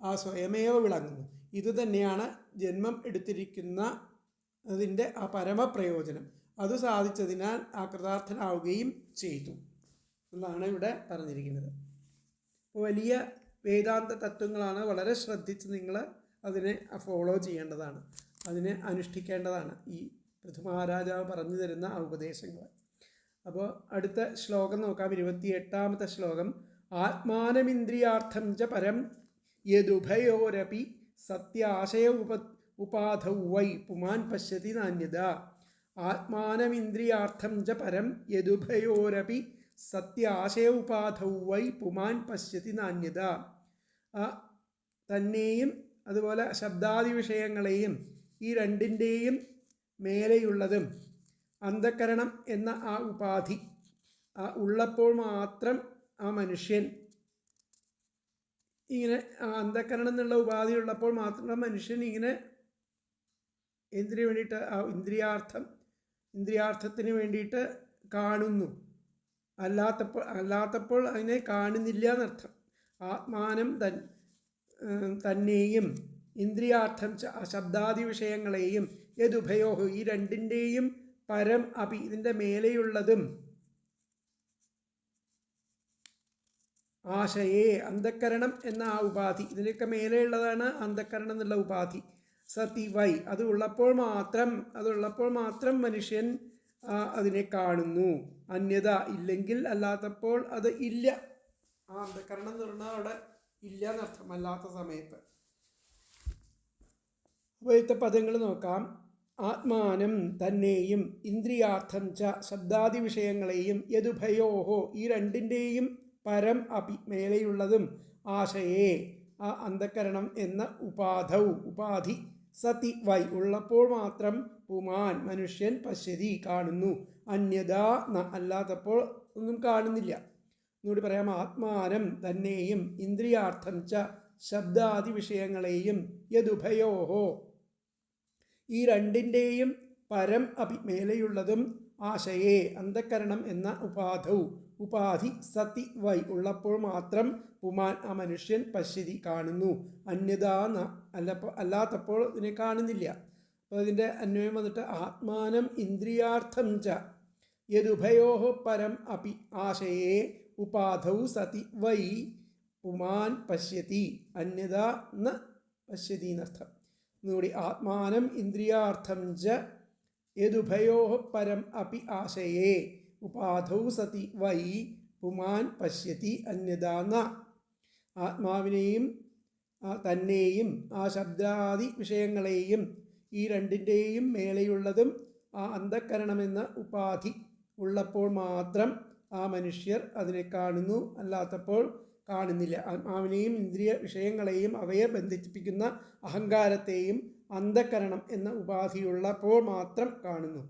ആ സ്വയമേവ വിളങ്ങുന്നു. ഇതുതന്നെയാണ് ജന്മം എടുത്തിരിക്കുന്ന അതിൻ്റെ ആ പരമപ്രയോജനം. അത് സാധിച്ചതിനാൽ ആ കൃതാർത്ഥനാവുകയും ചെയ്തു എന്നാണ് ഇവിടെ പറഞ്ഞിരിക്കുന്നത്. വലിയ വേദാന്ത തത്വങ്ങളാണ്. വളരെ ശ്രദ്ധിച്ച് നിങ്ങൾ അതിനെ ഫോളോ ചെയ്യേണ്ടതാണ്, അതിനെ അനുഷ്ഠിക്കേണ്ടതാണ് ഈ പൃഥു മഹാരാജാവ് പറഞ്ഞു തരുന്ന ആ ഉപദേശങ്ങൾ. അപ്പോൾ അടുത്ത ശ്ലോകം നോക്കാം. 28ാമത്തെ ശ്ലോകം. ആത്മാനമിന്ദ്രിയാർത്ഥം ച പരം യദുഭയോരപി സത്യാശയ ഉപാധൗ വൈ പുമാൻ പശ്യതി നാന്യത. ആത്മാനമിന്ദ്രിയാർത്ഥം ച പരം യദുഭയോരപി സത്യാശയ ഉപാധൗ വൈ പുമാൻ പശ്യതി നാന്യത. തന്നെയും അതുപോലെ ശബ്ദാദി വിഷയങ്ങളെയും ഈ രണ്ടിൻ്റെയും മേലെയുള്ളതും അന്ധകരണം എന്ന ആ ഉപാധി ഉള്ളപ്പോൾ മാത്രം ആ മനുഷ്യൻ ഇങ്ങനെ അന്ധകരണം എന്നുള്ള ഉപാധി ഉള്ളപ്പോൾ മാത്രം മനുഷ്യൻ ഇങ്ങനെ എന്തിനു വേണ്ടിയിട്ട് ആ ഇന്ദ്രിയാർത്ഥത്തിന് വേണ്ടിയിട്ട് കാണുന്നു. അല്ലാത്തപ്പോൾ അതിനെ കാണുന്നില്ല എന്നർത്ഥം. ആത്മാനം തന്നെയും ഇന്ദ്രിയാർത്ഥം ശബ്ദാദി വിഷയങ്ങളെയും യദുഭയോഹു ഈ രണ്ടിൻ്റെയും പരം അപി ഇതിൻ്റെ മേലെയുള്ളതും ആശയെ അന്ധകരണം എന്ന ആ ഉപാധി, ഇതിനൊക്കെ മേലെയുള്ളതാണ് അന്ധകരണം എന്നുള്ള ഉപാധി. സതി വൈ അതുള്ളപ്പോൾ മാത്രം മനുഷ്യൻ അതിനെ കാണുന്നു. അന്യത ഇല്ലെങ്കിൽ അല്ലാത്തപ്പോൾ അത് ഇല്ല. ആ അന്ധകരണം എന്ന് പറഞ്ഞാൽ അവിടെ ഇല്ല എന്നർത്ഥം, അല്ലാത്ത സമയത്ത്. അപ്പോഴത്തെ പദങ്ങൾ നോക്കാം. ആത്മാനം തന്നെയും ഇന്ദ്രിയാർത്ഥം ച ശബ്ദാദി വിഷയങ്ങളെയും യദുഭയോഹോ ഈ രണ്ടിൻ്റെയും പരം അപി മേലെയുള്ളതും ആശയെ ആ അന്ധകരണം എന്ന ഉപാധി സതി വൈ ഉള്ളപ്പോൾ മാത്രം പുമാൻ മനുഷ്യൻ പശ്യതി കാണുന്നു. അന്യത അല്ലാത്തപ്പോൾ ഒന്നും കാണുന്നില്ല. എന്നുകൂടി പറയാം. ആത്മാനം തന്നെയും ഇന്ദ്രിയാർത്ഥം ച ശബ്ദാദി വിഷയങ്ങളെയും യദുഭയോഹോ ഈ രണ്ടിൻ്റെയും പരം അപി മേലെയുള്ളതും ആശയെ അന്ധകരണം എന്ന ഉപാധി സതി വൈ ഉള്ളപ്പോൾ മാത്രം പുമാൻ ആ മനുഷ്യൻ പശ്യതി കാണുന്നു. അന്യത അല്ലാത്തപ്പോൾ ഇതിനെ കാണുന്നില്ല. അപ്പോൾ ഇതിൻ്റെ അന്വയം വന്നിട്ട് ആത്മാനം ഇന്ദ്രിയാർത്ഥം ച യദുഭയോഹോ പരം അപി ആശയെ ഉപാധൗ സതി വൈ പുമാൻ പശ്യതി അന്യത ന പശ്യതി എന്നർത്ഥം. എന്നുകൂടി. ആത്മാനം ഇന്ദ്രിയാർത്ഥം ച യദുഭയോഹോ പരം അപി ആശയെ ഉപാധൗ സതി വൈ പുമാൻ പശ്യതി അന്യദാന. ആത്മാവിനെയും തന്നെയും ആ ശബ്ദാദി വിഷയങ്ങളെയും ഈ രണ്ടിൻ്റെയും മേലെയുള്ളതും ആ അന്ധക്കരണമെന്ന ഉപാധി ഉള്ളപ്പോൾ മാത്രം ആ മനുഷ്യർ അതിനെ കാണുന്നു, അല്ലാത്തപ്പോൾ കാണുന്നില്ല. ആത്മാവിനെയും ഇന്ദ്രിയ വിഷയങ്ങളെയും അവയെ ബന്ധിപ്പിക്കുന്ന അഹങ്കാരത്തെയും അന്ധക്കരണം എന്ന ഉപാധിയുള്ളപ്പോൾ മാത്രം കാണുന്നു.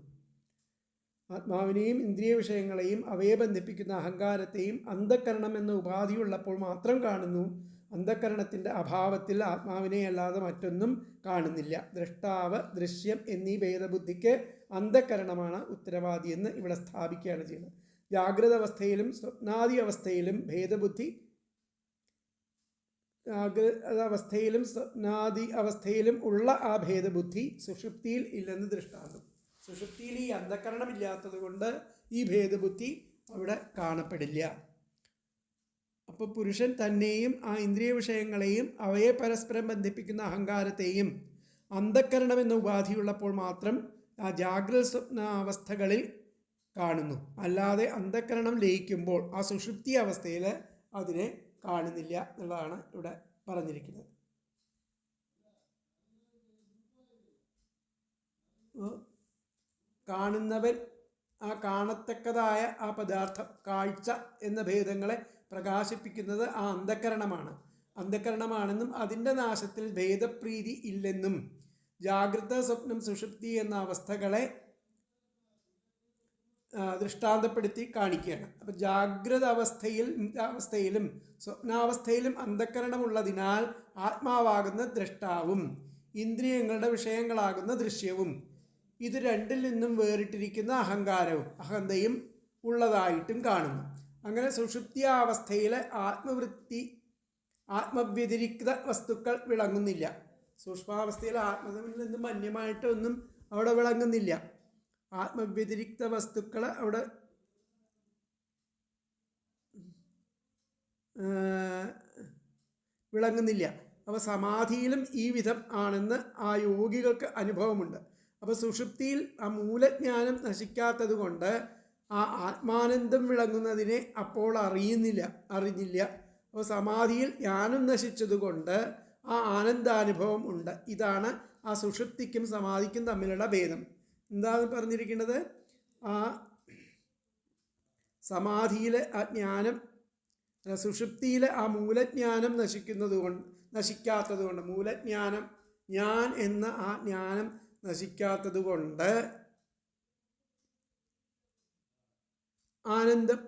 ആത്മാവിനെയും ഇന്ദ്രിയ വിഷയങ്ങളെയും അവയെ ബന്ധിപ്പിക്കുന്ന അഹങ്കാരത്തെയും അന്ധക്കരണം എന്ന ഉപാധിയുള്ളപ്പോൾ മാത്രം കാണുന്നു. അന്ധക്കരണത്തിൻ്റെ അഭാവത്തിൽ ആത്മാവിനെ അല്ലാതെ മറ്റൊന്നും കാണുന്നില്ല. ദ്രഷ്ടാവ്, ദൃശ്യം എന്നീ ഭേദബുദ്ധിക്ക് അന്ധക്കരണമാണ് ഉത്തരവാദിയെന്ന് ഇവിടെ സ്ഥാപിക്കുകയാണ് ചെയ്യുന്നത്. ജാഗ്രത അവസ്ഥയിലും സ്വപ്നാദി അവസ്ഥയിലും ഭേദബുദ്ധി, അവസ്ഥയിലും സ്വപ്നാദി അവസ്ഥയിലും ഉള്ള ആ ഭേദബുദ്ധി സുഷുപ്തിയിൽ ഇല്ലെന്ന് ദൃഷ്ടാന്തം. സുഷുപ്തിയിൽ ഈ അന്ധക്കരണമില്ലാത്തത് കൊണ്ട് ഈ ഭേദബുദ്ധി അവിടെ കാണപ്പെടില്ല. അപ്പോൾ പുരുഷൻ തന്നെയും ആ ഇന്ദ്രിയ വിഷയങ്ങളെയും അവയെ പരസ്പരം ബന്ധിപ്പിക്കുന്ന അഹങ്കാരത്തെയും അന്ധക്കരണമെന്ന ഉപാധിയുള്ളപ്പോൾ മാത്രം ആ ജാഗ്രത സ്വപ്ന അവസ്ഥകളിൽ കാണുന്നു. അല്ലാതെ അന്ധക്കരണം ലയിക്കുമ്പോൾ ആ സുഷുപ്തി അവസ്ഥയിൽ അതിനെ കാണുന്നില്ല എന്നുള്ളതാണ് ഇവിടെ പറഞ്ഞിരിക്കുന്നത്. കാണുന്നവൻ ആ കാണത്തക്കതായ ആ പദാർത്ഥം, കാഴ്ച എന്ന ഭേദങ്ങളെ പ്രകാശിപ്പിക്കുന്നത് ആ അന്ധക്കരണമാണ്. അന്ധക്കരണമാണെന്നും അതിൻ്റെ നാശത്തിൽ ഭേദപ്രീതി ഇല്ലെന്നും ജാഗ്രത, സ്വപ്നം, സുഷുപ്തി എന്ന അവസ്ഥകളെ ദൃഷ്ടാന്തപ്പെടുത്തി കാണിക്കുകയാണ്. അപ്പം ജാഗ്രത അവസ്ഥയിലും സ്വപ്നാവസ്ഥയിലും അന്ധക്കരണമുള്ളതിനാൽ ആത്മാവാകുന്ന ദ്രഷ്ടാവും ഇന്ദ്രിയങ്ങളുടെ വിഷയങ്ങളാകുന്ന ദൃശ്യവും ഇത് രണ്ടിൽ നിന്നും വേറിട്ടിരിക്കുന്ന അഹങ്കാരവും അഹന്തയും ഉള്ളതായിട്ടും കാണുന്നു. അങ്ങനെ സുഷുപ്തിയാവസ്ഥയിലെ ആത്മവ്യതിരിക്ത വസ്തുക്കൾ വിളങ്ങുന്നില്ല. സൂക്ഷ്മാവസ്ഥയിൽ ആത്മത്തിൽ നിന്നും അന്യമായിട്ടൊന്നും അവിടെ വിളങ്ങുന്നില്ല. ആത്മവ്യതിരിക്ത വസ്തുക്കൾ അവിടെ വിളങ്ങുന്നില്ല. അപ്പോൾ സമാധിയിലും ഈ വിധം ആണെന്ന് ആ യോഗികൾക്ക് അനുഭവമുണ്ട്. അപ്പോൾ സുഷുപ്തിയിൽ ആ മൂലജ്ഞാനം നശിക്കാത്തത് കൊണ്ട് ആ ആത്മാനന്ദം വിളങ്ങുന്നതിനെ അപ്പോൾ അറിഞ്ഞില്ല. അപ്പോൾ സമാധിയിൽ ജ്ഞാനം നശിച്ചതുകൊണ്ട് ആ ആനന്ദാനുഭവം ഉണ്ട്. ഇതാണ് ആ സുഷുപ്തിക്കും സമാധിക്കും തമ്മിലുള്ള ഭേദം. എന്താണ് പറഞ്ഞിരിക്കുന്നത്? ആ സമാധിയിലെ ആ ജ്ഞാനം, സുഷുപ്തിയിലെ ആ മൂലജ്ഞാനം നശിക്കാത്തത് കൊണ്ട് മൂലജ്ഞാനം, ഞാൻ എന്ന ആ ജ്ഞാനം നശിക്കാത്തത് കൊണ്ട് ആനന്ദം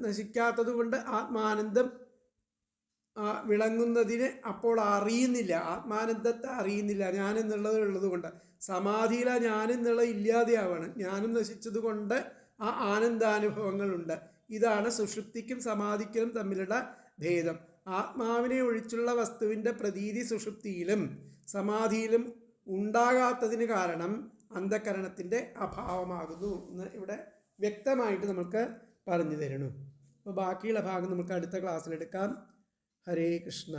നശിക്കാത്തത് കൊണ്ട് ആത്മാനന്ദം വിളങ്ങുന്നതിനെ അപ്പോൾ അറിയുന്നില്ല. ആത്മാനന്ദത്തെ അറിയുന്നില്ല ഞാനെന്നുള്ളത് ഉള്ളത് കൊണ്ട്. സമാധിയിലെ ഞാനെന്നുള്ളത് ഇല്ലാതെയാവാണ്. ജ്ഞാനം നശിച്ചത് കൊണ്ട് ആ ആനന്ദാനുഭവങ്ങളുണ്ട്. ഇതാണ് സുഷുപ്തിക്കും സമാധിക്കും തമ്മിലുള്ള ഭേദം. ആത്മാവിനെ ഒഴിച്ചുള്ള വസ്തുവിൻ്റെ പ്രതീതി സുഷുപ്തിയിലും സമാധിയിലും ഉണ്ടാകാത്തതിന് കാരണം അന്ധകരണത്തിൻ്റെ അഭാവമാകുന്നു എന്ന് ഇവിടെ വ്യക്തമായിട്ട് നമുക്ക് പറഞ്ഞു തരണം. അപ്പോൾ ബാക്കിയുള്ള ഭാഗം നമുക്ക് അടുത്ത ക്ലാസ്സിലെടുക്കാം. ഹരേ കൃഷ്ണ.